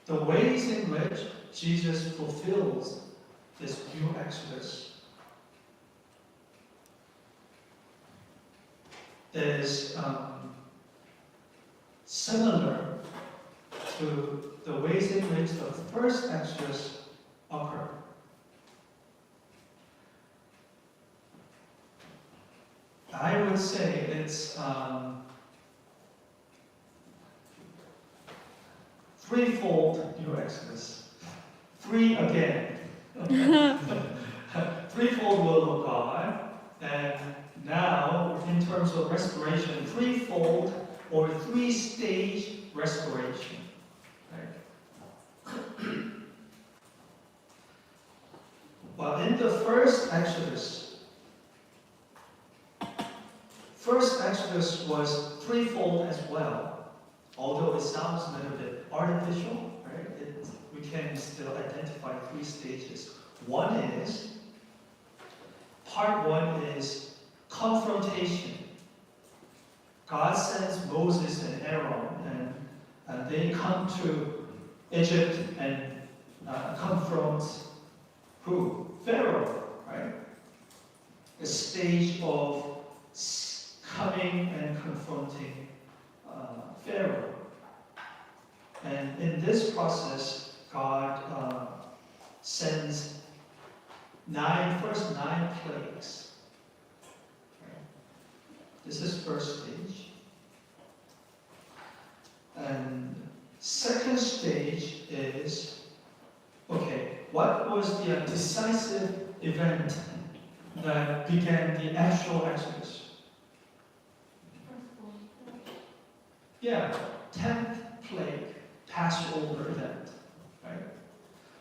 the ways in which Jesus fulfills this new Exodus is similar to the ways in which the first Exodus occurred. I would say it's threefold new Exodus. Three again. Threefold will of God. And now, in terms of restoration, threefold or three-stage restoration. Right? Well, in the first Exodus was threefold as well, although it sounds a little bit artificial, right? We can still identify three stages. Part one is confrontation. God sends Moses and Aaron, and they come to Egypt and confront who? Pharaoh, right? A stage of coming and confronting Pharaoh. And in this process, first nine plagues. This is first stage. And second stage is, okay, what was the decisive event that began the actual Exodus? Yeah, 10th plague, Passover event, right?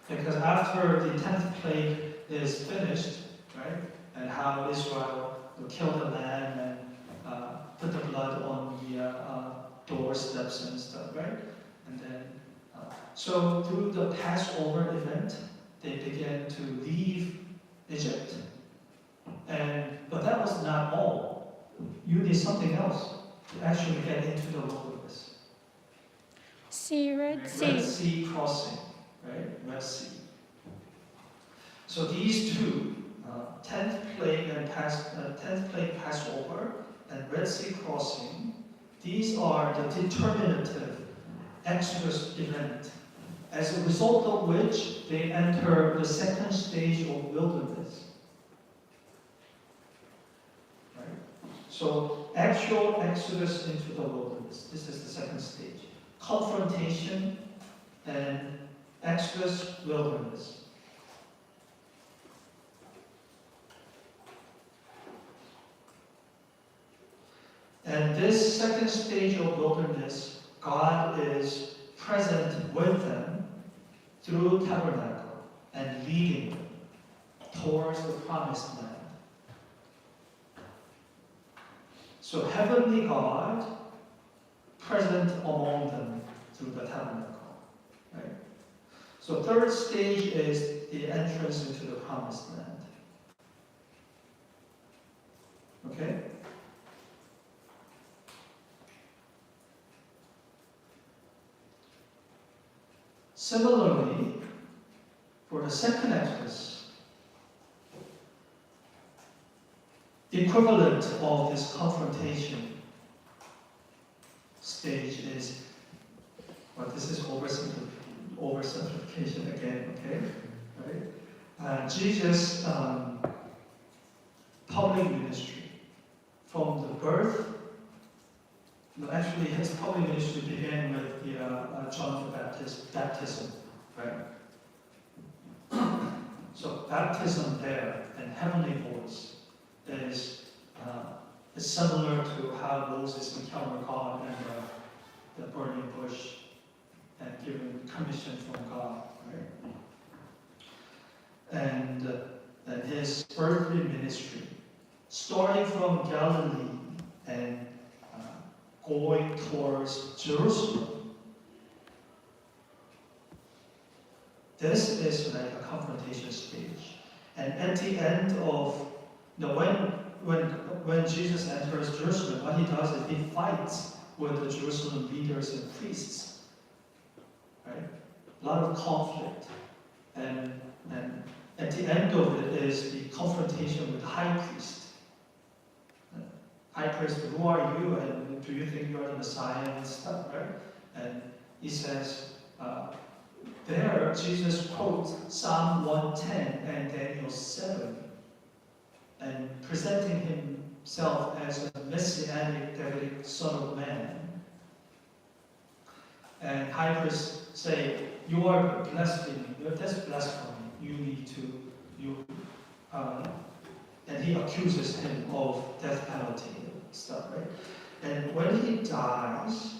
Because after the 10th plague is finished, right, and how Israel will kill the lamb and put the blood on the doorsteps and stuff, right? And then, so through the Passover event, they began to leave Egypt. But that was not all. You need something else to actually get into the wilderness. Red Red Sea. Sea crossing, right? Red Sea. So these two, 10th plague and 10th plague Passover and Red Sea crossing, these are the determinative Exodus event, as a result of which they enter the second stage of wilderness. Right? So actual Exodus into the wilderness. This is the second stage. Confrontation and Exodus, wilderness. And this second stage of wilderness, God is present with them through tabernacle and leading them towards the promised land. So heavenly God present among them through the tabernacle. Right? So third stage is the entrance into the promised land. Okay? Similarly, for the second Exodus, the equivalent of this confrontation stage is, well, this is oversimplification again, okay? Right? Jesus' public ministry, from the birth, no, actually his public ministry began with the John the Baptist baptism, right? So baptism there and heavenly voice is similar to how Moses encountered God and the burning bush and given commission from God, right? And his earthly ministry, starting from Galilee and going towards Jerusalem. This is like a confrontation stage. And at the end of, when Jesus enters Jerusalem, what he does is he fights with the Jerusalem leaders and priests. Right? A lot of conflict. And at the end of it is the confrontation with the high priest. High priest, who are you, and do you think you are the Messiah and stuff, right? And he says, there Jesus quotes Psalm 110 and Daniel 7, and presenting himself as a messianic Davidic son of man. And high priests say, you are blaspheming, that's blasphemy, you need to, and he accuses him of death penalty and stuff, right? And when he dies,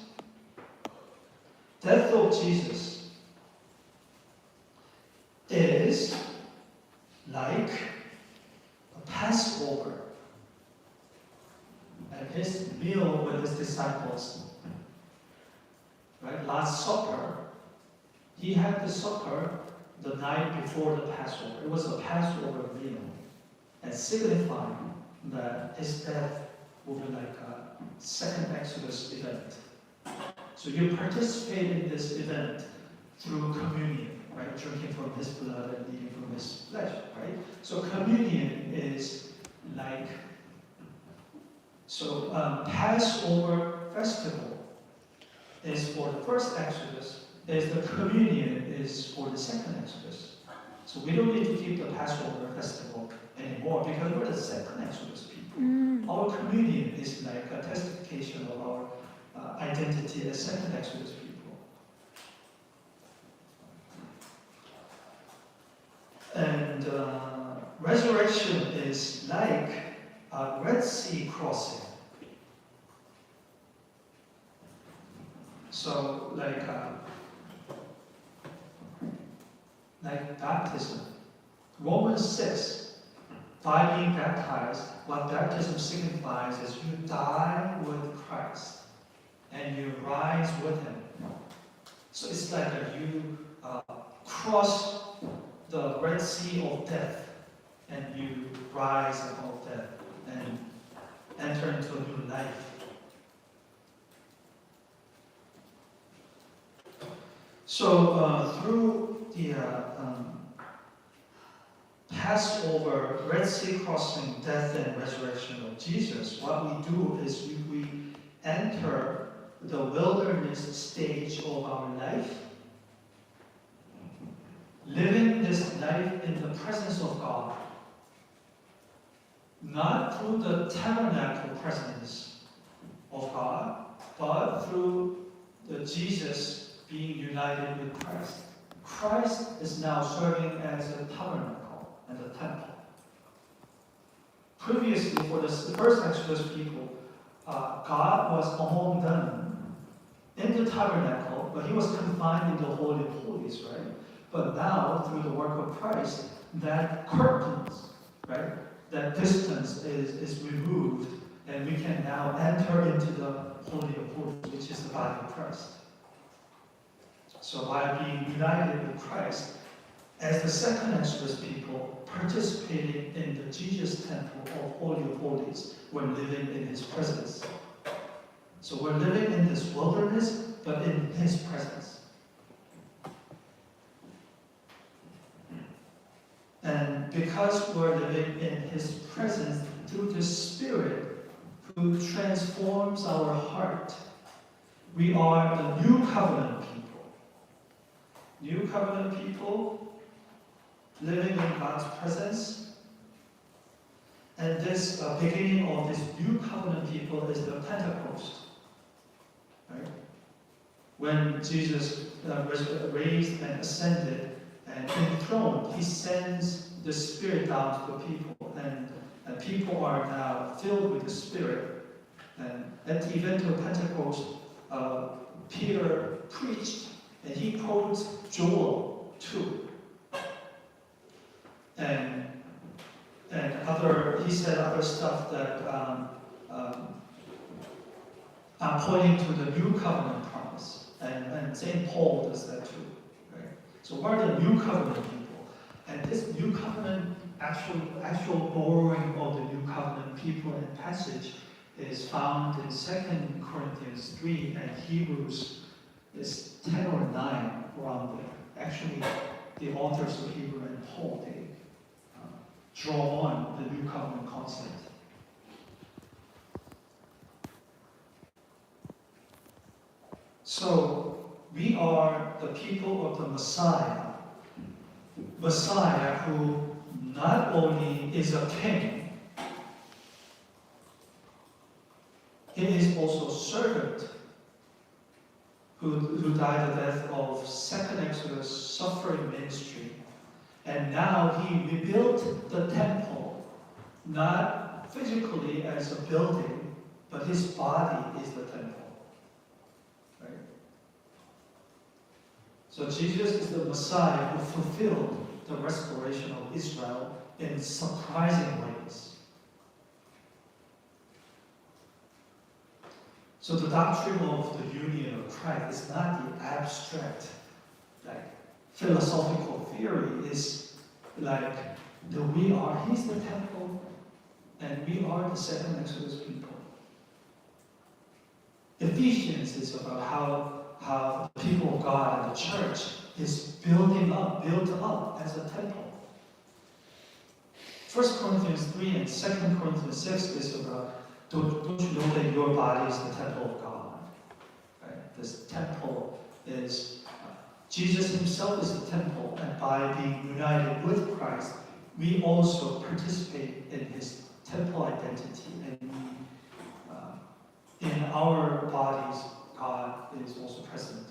death of Jesus is like a Passover and his meal with his disciples, right? Last Supper, he had the supper the night before the Passover. It was a Passover meal, and signifying that his death will be like a second Exodus event. So you participate in this event through communion, right? Drinking from his blood and eating from his flesh, right? So communion is like, so Passover festival is for the first Exodus, is the communion is for the second Exodus. So we don't need to keep the Passover festival anymore because we're the second Exodus people. Our communion is like a testification of our identity as second Exodus people. And resurrection is like a Red Sea crossing. So like baptism. Romans 6, by being baptized, what baptism signifies is you die with Christ and you rise with Him. So it's like you cross the Red Sea of death and you rise out of death and enter into a new life. So through the Passover, Red Sea crossing, death and resurrection of Jesus, what we do is we enter the wilderness stage of our life, living this life in the presence of God, not through the tabernacle presence of God, but through the Jesus being united with Christ. Christ is now serving as a tabernacle and a temple. Previously, for the first Exodus people, God was among them in the tabernacle, but He was confined in the Holy of Holies, right? But now, through the work of Christ, that curtains, right, that distance is removed, and we can now enter into the Holy of Holies, which is the body of Christ. So by being united with Christ, as the second Exodus people, participating in the Jesus temple of Holy of Holies, we're living in His presence. So we're living in this wilderness, but in His presence. And because we're living in His presence through the Spirit who transforms our heart, we are the new covenant people. New covenant people living in God's presence. And this beginning of this new covenant people is the Pentecost. Right? When Jesus was raised and ascended and enthroned, He sends the Spirit down to the people, and people are now filled with the Spirit. And at the event of Pentecost, Peter preached, and he quotes Joel 2. And he said other stuff that are pointing to the new covenant promise. And St. Paul does that too. Right? So we're the new covenant people. And this new covenant, actual borrowing of the new covenant people and passage is found in 2 Corinthians 3 and Hebrews is 10 or 9 around there. Actually, the authors of Hebrew and Paul, they draw on the new covenant concept. So, we are the people of the Messiah. Messiah who not only is a king, He is also servant who died the death of second Exodus suffering ministry. And now He rebuilt the temple, not physically as a building, but His body is the temple. Right? So Jesus is the Messiah who fulfilled the restoration of Israel in surprising ways. So the doctrine of the union of Christ is not the abstract, like philosophical theory. Is like He's the temple, and we are the second Exodus people. Ephesians is about how the people of God and the church is built up as a temple. 1 Corinthians 3 and 2 Corinthians 6 is about, don't you know that your body is the temple of God? Right? This temple is, Jesus Himself is the temple, and by by being united with Christ, we also participate in his temple identity. And in our bodies, God is also present.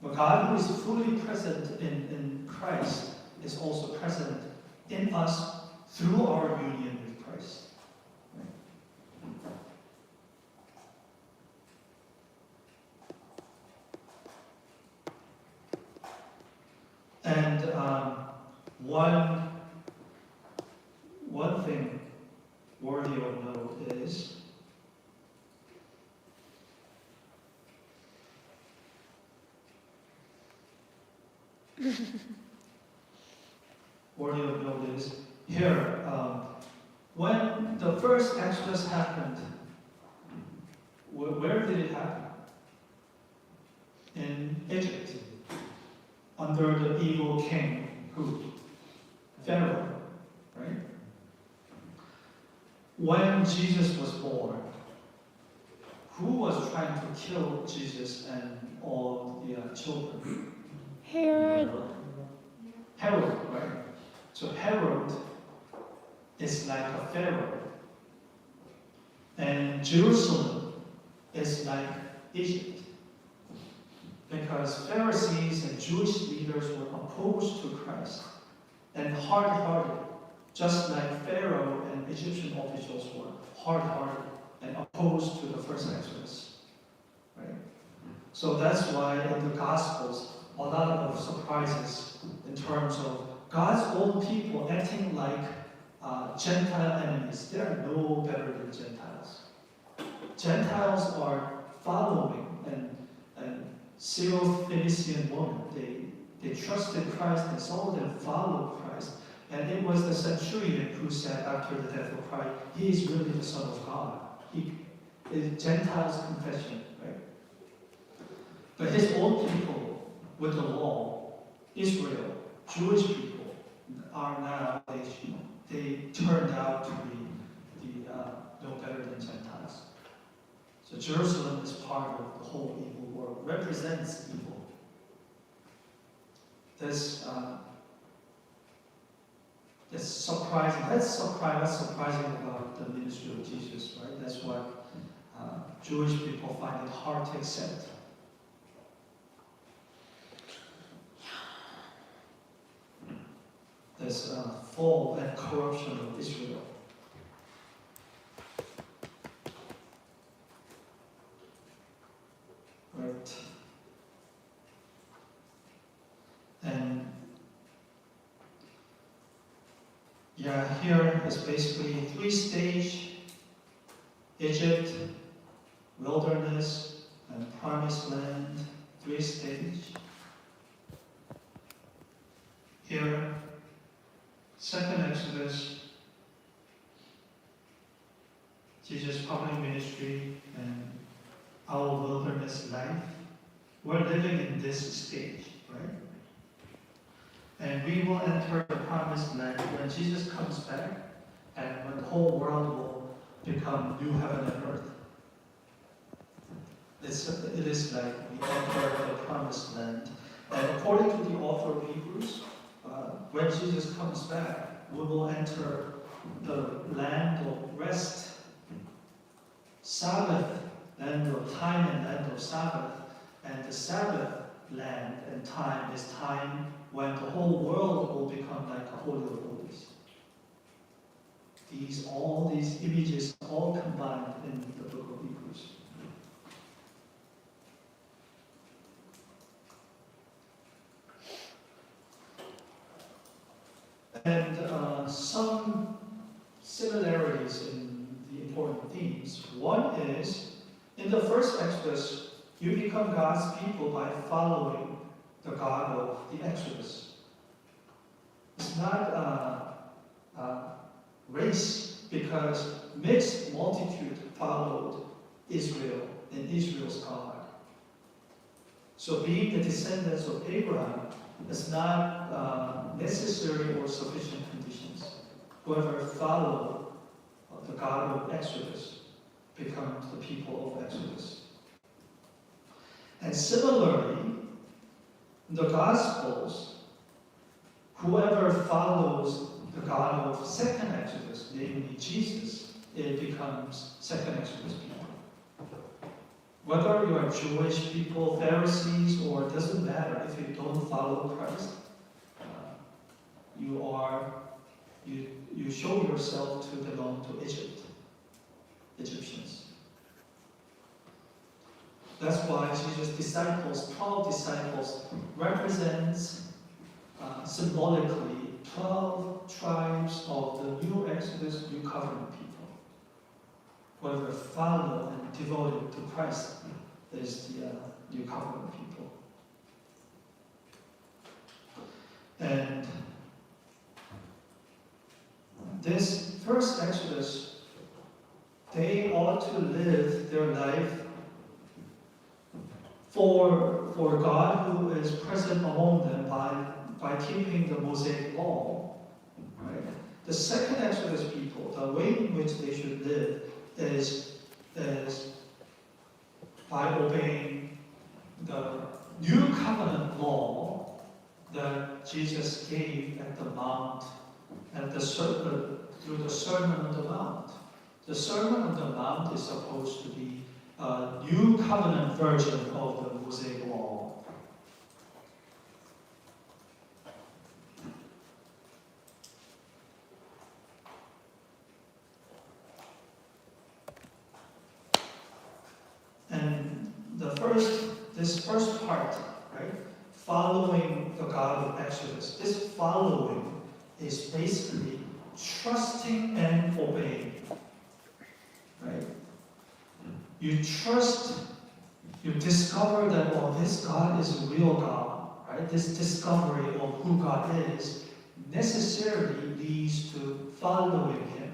But God, who is fully present in Christ, is also present in us through our union with Christ. And one thing worthy of note is here, when the first Exodus happened, where did it happen? In Egypt, under the evil king, who? Pharaoh, right? When Jesus was born, who was trying to kill Jesus and all the children? Herod. Herod, right? So Herod is like a pharaoh. And Jerusalem is like Egypt. Because Pharisees and Jewish leaders were opposed to Christ and hard-hearted, just like Pharaoh and Egyptian officials were hard-hearted and opposed to the first Exodus. Right? So that's why in the Gospels, a lot of surprises in terms of God's own people acting like Gentile enemies. They are no better than Gentiles. Gentiles are following and Syro-Phoenician woman. They trusted Christ and some of them followed Christ. And it was the centurion who said after the death of Christ, he is really the Son of God. It's Gentiles' confession, right? But his own people with the law, Israel, Jewish people, are now, they turned out to be no better than Gentiles. So Jerusalem is part of the whole evil world, represents evil. That's surprising. That's surprising about the ministry of Jesus, right? That's what Jewish people find it hard to accept. This fall and corruption of Israel. Right. And yeah, here is basically 3 stages: Egypt, wilderness, and promised land. 3 stages. Here, second Exodus, Jesus' public ministry, and our wilderness life. We're living in this stage, right? And we will enter the promised land when Jesus comes back and when the whole world will become new heaven and earth. It is like we enter the promised land. And according to the author of Hebrews, when Jesus comes back, we will enter the land of rest, Sabbath, land of time and land of Sabbath. And the Sabbath land and time is time when the whole world will become like a holy of holies. All these images all combined in the book of Hebrews. And some similarities in the important themes. One is, in the first Exodus, you become God's people by following the God of the Exodus. It's not race, because mixed multitude followed Israel and Israel's God. So being the descendants of Abraham is not necessary or sufficient conditions. Whoever followed the God of Exodus becomes the people of Exodus. And similarly, In the Gospels, whoever follows the God of second Exodus, namely Jesus, it becomes second Exodus people. Whether you are Jewish people, Pharisees, or it doesn't matter if you don't follow Christ, you show yourself to belong to Egyptians. That's why Jesus' disciples, 12 disciples, represents symbolically 12 tribes of the new Exodus, new covenant people. Whoever follow and devoted to Christ is the new covenant people. And this first Exodus, they ought to live their life for God who is present among them by keeping the Mosaic law. Right? The second Exodus people, the way in which they should live is by obeying the new covenant law that Jesus gave at the Mount, through the Sermon on the Mount. The Sermon on the Mount is supposed to be a new covenant version of the Mosaic law. And this first part, right, following the God of Exodus, this following is basically trusting and obeying. Right? You trust, you discover that, well, this God is a real God, right? This discovery of who God is necessarily leads to following Him,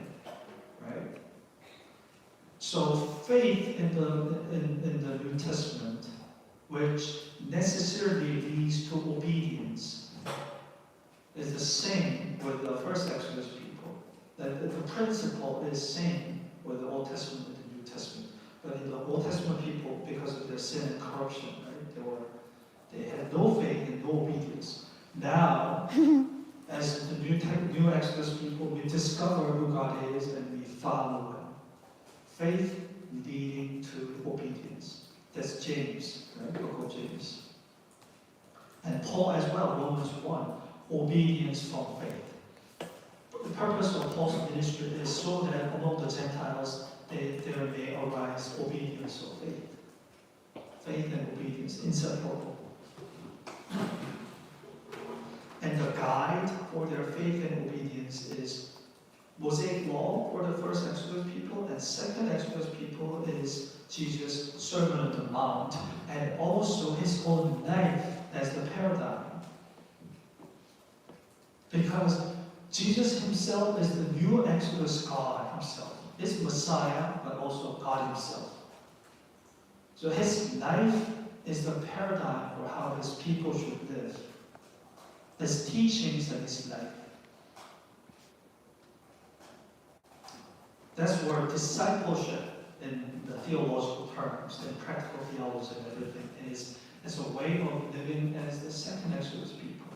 right? So faith in the New Testament, which necessarily leads to obedience, is the same with the first Exodus people. That the principle is same with the Old Testament and the New Testament. But in the Old Testament people, because of their sin and corruption, right, they had no faith and no obedience. Now, as the new Exodus people, we discover who God is and we follow Him. Faith leading to obedience. That's James, right? Book of James. And Paul as well, Romans 1, obedience from faith. The purpose of Paul's ministry is so that among the Gentiles there may arise obedience of faith. Faith and obedience, inseparable. And the guide for their faith and obedience is Mosaic law for the first Exodus people, and second Exodus people is Jesus' Sermon on the Mount, and also his own life as the paradigm. Because Jesus himself is the new Exodus God himself. He's Messiah, but also God himself. So his life is the paradigm for how his people should live. His teachings and his life. That's where discipleship in the theological terms and practical theology and everything is a way of living as the second Exodus people.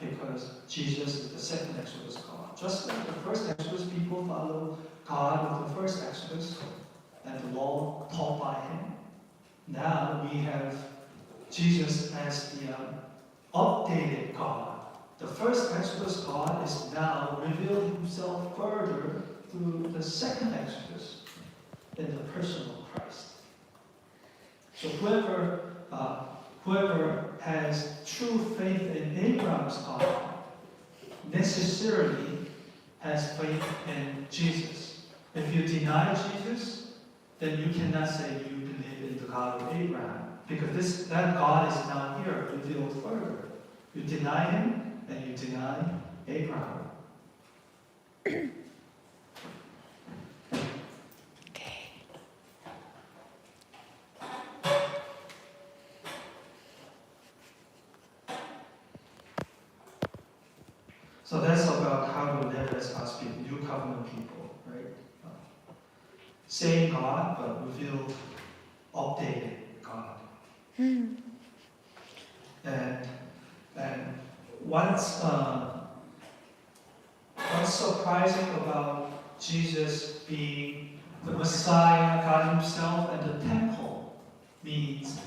Because Jesus is the second Exodus God. Just like the first Exodus people follow God of the first Exodus and the law taught by him. Now we have Jesus as the updated God. The first Exodus God is now revealing himself further through the second Exodus in the person of Christ. So whoever has true faith in Abraham's God necessarily has faith in Jesus. If you deny Jesus, then you cannot say you believe in the God of Abraham, because that God is now here revealed further. You deny him, and you deny Abraham. So that's about how to live as God's people, new covenant people, right? Same God, but revealed, updated God. And what's surprising about Jesus being the Messiah, God Himself, and the temple means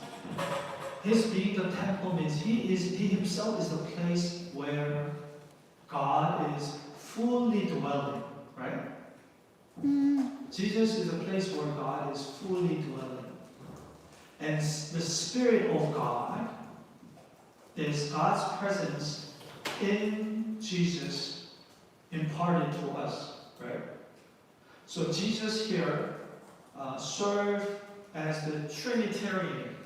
His being the temple means He Himself is the place where God is fully dwelling, right? Jesus is a place where God is fully dwelling. And the Spirit of God is God's presence in Jesus imparted to us, right? So Jesus here served as the Trinitarian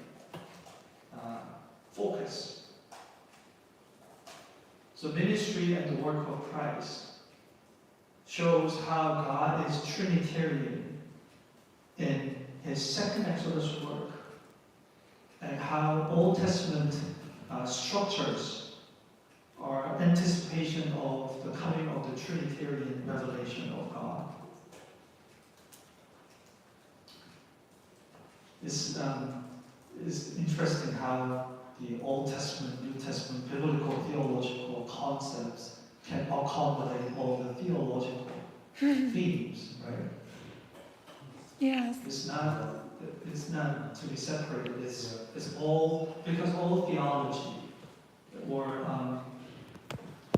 focus. So ministry and the work of Christ shows how God is Trinitarian in His second Exodus work, and how Old Testament structures are anticipation of the coming of the Trinitarian revelation of God. It's interesting how the Old Testament, New Testament, biblical theological concepts can accommodate all the theological themes, right? Yes. It's not to be separated. It's all because all theology were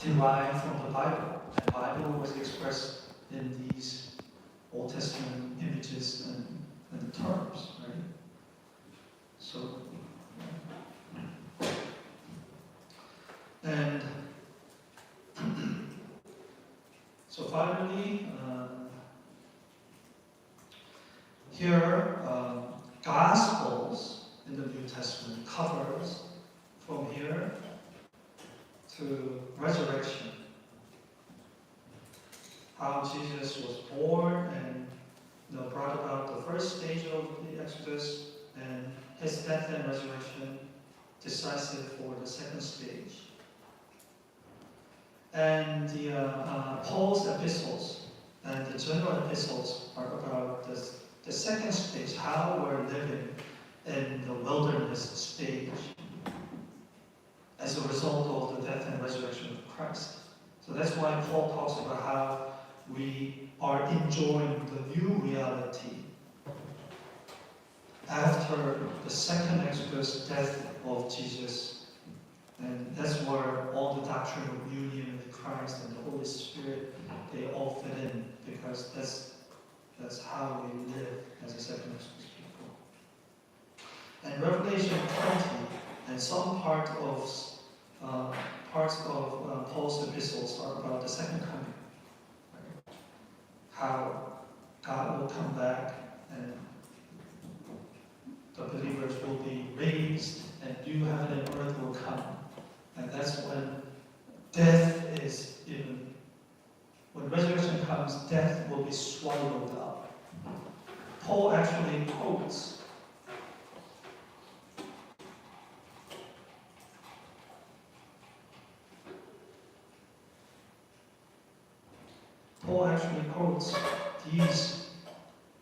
derived from the Bible. The Bible was expressed in these Old Testament images and terms, right? So, and so finally, here, Gospels in the New Testament covers from here to resurrection. How Jesus was born and brought about the first stage of the Exodus, and His death and resurrection decisive for the second stage. And Paul's epistles and the general epistles are about the second stage, how we're living in the wilderness stage as a result of the death and resurrection of Christ. So that's why Paul talks about how we are enjoying the new reality after the second Exodus, death of Jesus. And that's where all the doctrine of union with Christ and the Holy Spirit, they all fit in, because that's how we live as a second Exodus people. And Revelation 20 and some parts of Paul's epistles are about the second coming. Right? How God will come back and the believers will be raised and new heaven and earth will come. And that's when death is even, when resurrection comes, death will be swallowed up. Paul actually quotes these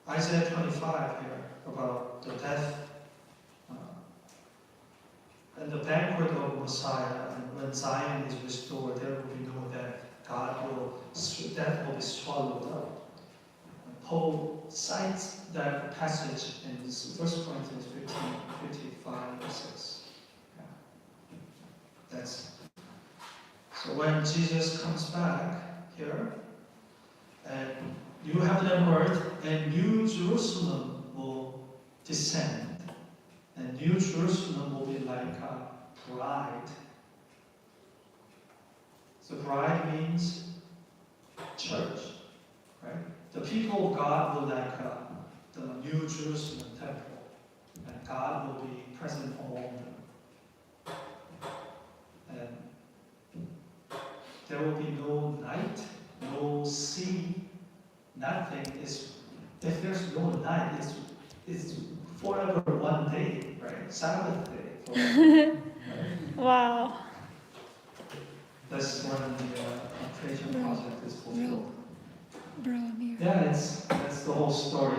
Isaiah 25 here about the death and the banquet of Messiah, and when Zion is restored, there will be no death. Death will be swallowed up. And Paul cites that passage in 1 Corinthians 55:6. Yeah. So when Jesus comes back here, and new heaven and earth, and new Jerusalem will descend. And New Jerusalem will be like a bride. So bride means church, right? The people of God will like the New Jerusalem temple, and God will be present among them. And there will be no night, no sea, nothing. If there's no night, it's forever one day, right? Sabbath day. Forever, right? Wow. That's when the creation project is fulfilled. Bro, Amir. Yeah, that's the whole story.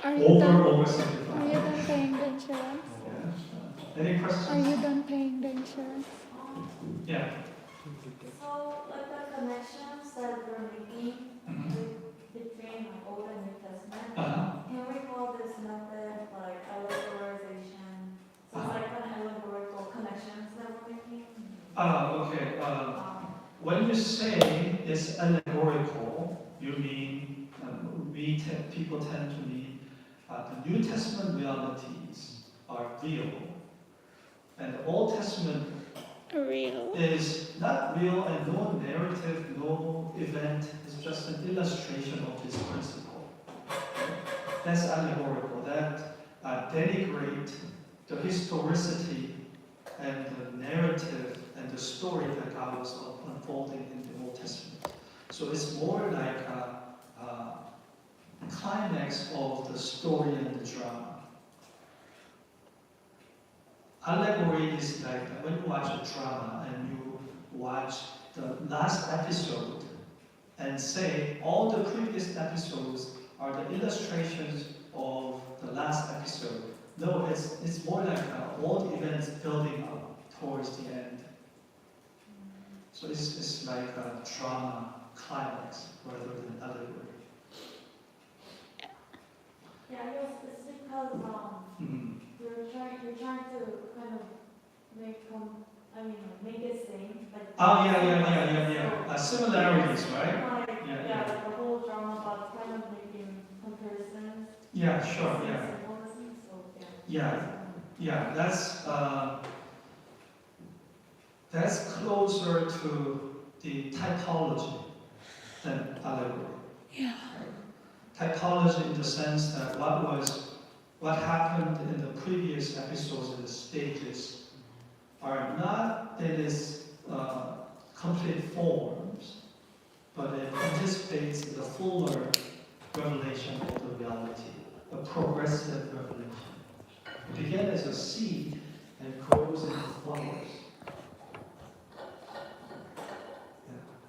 Are you done? Oversimplified. Are you done paying the insurance? Yeah. Any questions? Are you done paying the insurance? Yeah. So, like the connections that we're making Mhm. between Old and New Testament, Uh-huh. can we call this method like allegorization? So it's like an allegorical connections that we're making? Okay. When you say it's allegorical, you mean people tend to mean the New Testament realities are real, and the Old Testament Real. is not real and no narrative, no event. It's just an illustration of this principle. That's allegorical. That denigrate the historicity and the narrative and the story that God was unfolding in the Old Testament. So it's more like a climax of the story and the drama. Allegory is like when you watch a drama and you watch the last episode and say all the previous episodes are the illustrations of the last episode. No, it's more like all the events building up towards the end. So it's like a drama climax rather than allegory. Yeah, I guess it's because Mhm. you're trying to kind of make it sing. Like, Oh, yeah. Similarities, right? Like, Yeah. like the whole drama about kind of making comparisons. Yeah, sure, and yeah. Symbolism, so yeah. Yeah, that's closer to the typology than allegory. Yeah. Typology in the sense that what happened in the previous episodes and the stages are not in its complete forms, but it anticipates the fuller revelation of the reality, a progressive revelation. It began as a seed and grows into flowers.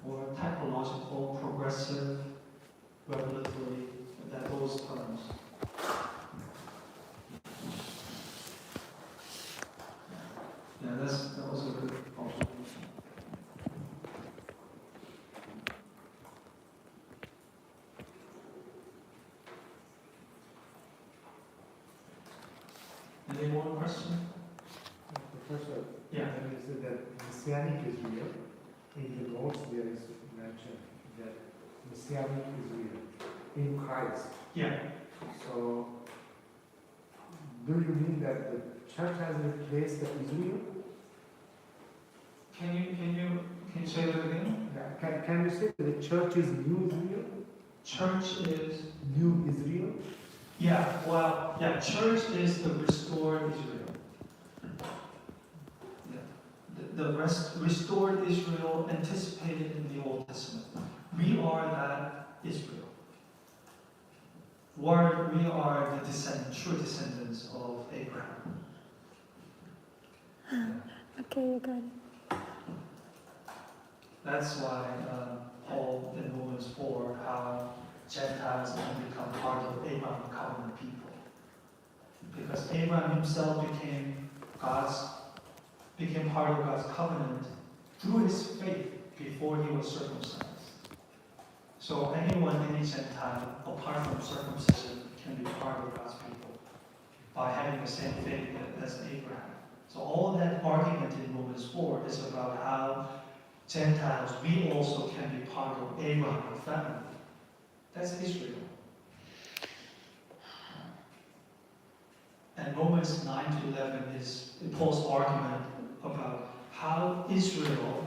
Or typological, progressive, revelatory, those terms. Yeah, that was a good observation. Any more question? Professor, Yeah. when you said that Messianic is real, in the notes there is mentioned that Messianic is real in Christ. Yeah. So, do you mean that the church has replaced the Israel? Can you say that again? Yeah. Can you say that the church is new Israel? Church is New Israel? church is the restored Israel. The restored Israel anticipated in the Old Testament. We are that Israel. We are the true descendants of Abraham. Okay, you got it. That's why Paul in Romans 4, how Gentiles can become part of Abraham's covenant people. Because Abraham himself became part of God's covenant through his faith before he was circumcised. So anyone, any Gentile, apart from circumcision, can be part of God's people by having the same faith as Abraham. So all that argument in Romans 4 is about how Gentiles, we also can be part of Abraham's family. That's Israel. And Romans 9 to 11 is Paul's argument about how Israel,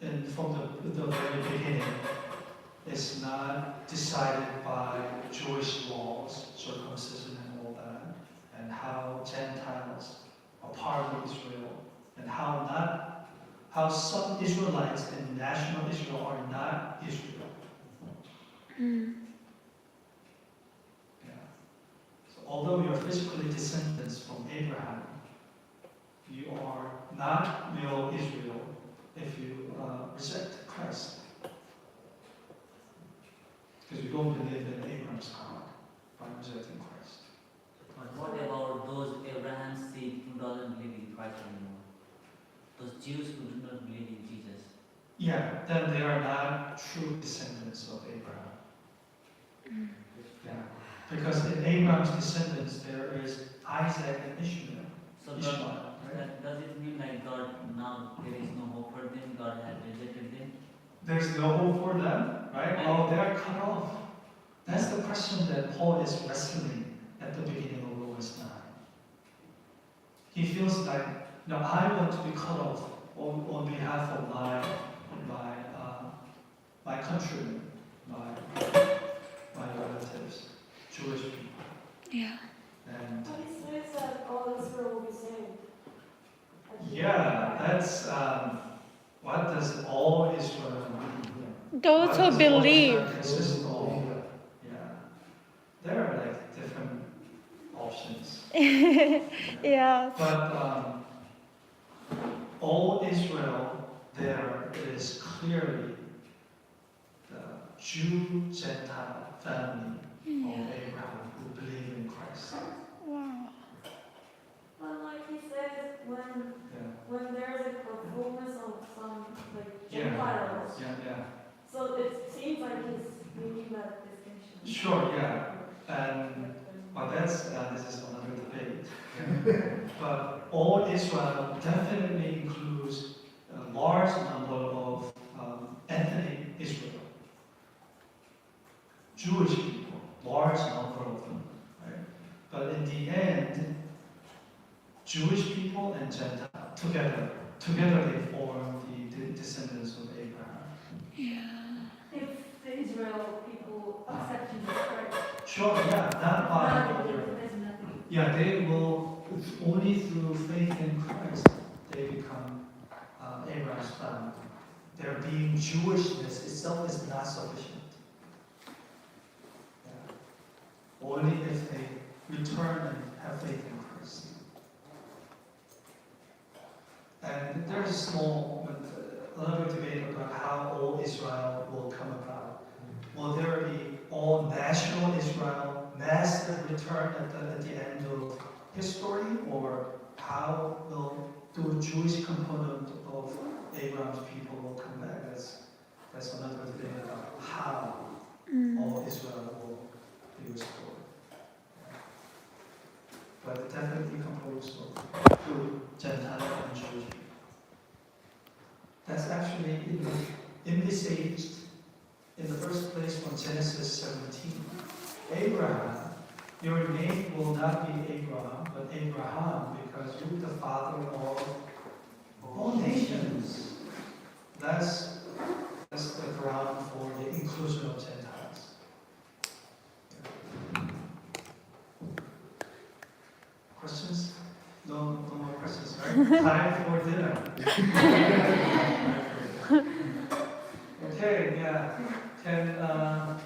and from the very beginning, is not decided by Jewish laws, circumcision and all that, and how Gentiles are part of Israel, and how some Israelites in national Israel are not Israel. Yeah. So although you are physically descendants from Abraham, you are not real Israel if you reject Christ. Because you don't believe in Abraham's God by rejecting Christ. But what about those Abraham's seed who doesn't believe in Christ anymore? Jews who do not believe in Jesus. Yeah, then they are not true descendants of Abraham. Yeah, because in Abraham's descendants there is Isaac and Ishmael. So Ishmael, right? does it mean like God now there is no hope for them? God has rejected them. There's no hope for them, right? Oh, they are cut off. That's the question that Paul is wrestling at the beginning of Romans 9. He feels like, no, I want to be cut off on behalf of my countrymen, my relatives, Jewish people. Yeah. And But he says that all Israel will be saved. yeah, that's what does all Israel mean? Those What who does all believe. Israel consist of? Yeah, there are like different options. Yeah. But all Israel there is clearly the Jew-Gentile family of Abraham who believe in Christ. Wow. But like he says, Yeah, when there's like a fullness of some like Yeah. Gentiles, yeah. so it seems like he's making that distinction. Sure, yeah. Well, this is another debate. But all Israel definitely includes a large number of ethnic Israel. Jewish people, large number of them, right? But in the end, Jewish people and Gentile together they form the descendants of Abraham. If the Israel people accept Jesus Christ, Sure, yeah, not by other. there's nothing. Yeah, they will only through faith in Christ they become Abraham's family. Their being Jewishness itself is not sufficient. Yeah. Only if they return and have faith in Christ. And there's a little debate about how all Israel will come about. Will there be all national Israel, massive return at the end of history, or how will the Jewish component of Abraham's people will come back? That's another debate about how all Israel will be restored. But it definitely composed of Jew, Gentile, and Jewish people. That's actually envisaged in the first place from Genesis 17. Abraham, your name will not be Abraham, but Abraham, because you're the father of all nations. That's the ground for the inclusion of Gentiles. Questions? No more questions, right? Time for dinner. Okay, yeah. Can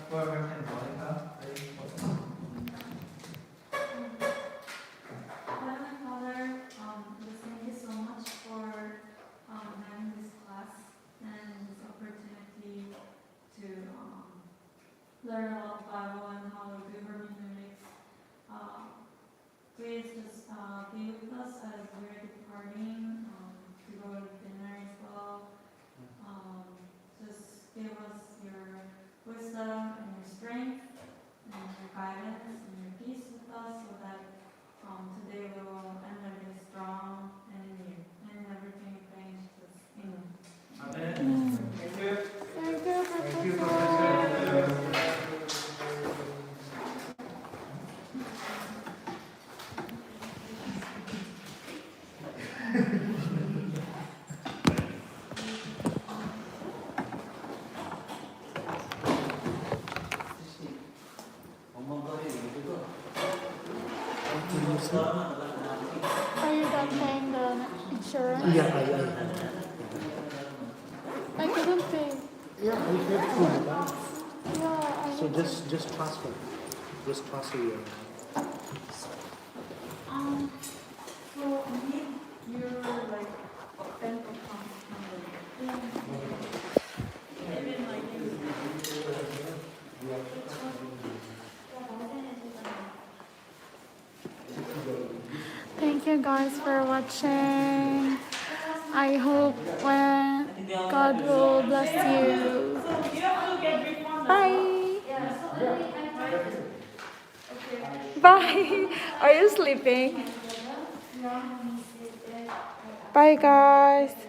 whoever can Monica, right? Heavenly Father, just thank you so much for having this class and this opportunity to learn about the Bible and how to do hermeneutics. Please just be with us as we're departing to go to dinner as well. Just give us your wisdom and your strength and your guidance and your peace with us so that today we will end the day strong and in you. And everything we pray in Jesus. Amen. Amen. Thank you. Thank you, Thank you, Professor. Are you done paying the insurance? Yeah, I couldn't pay. I have full. Yeah, I So just transfer. Just transfer your. So I need your like bank account number. Even like Thank you guys for watching. I hope when God will bless you. So you have to get refunded. Bye. Yeah, so only I tried to. Okay. Bye. Are you sleeping? Yeah. Bye, guys.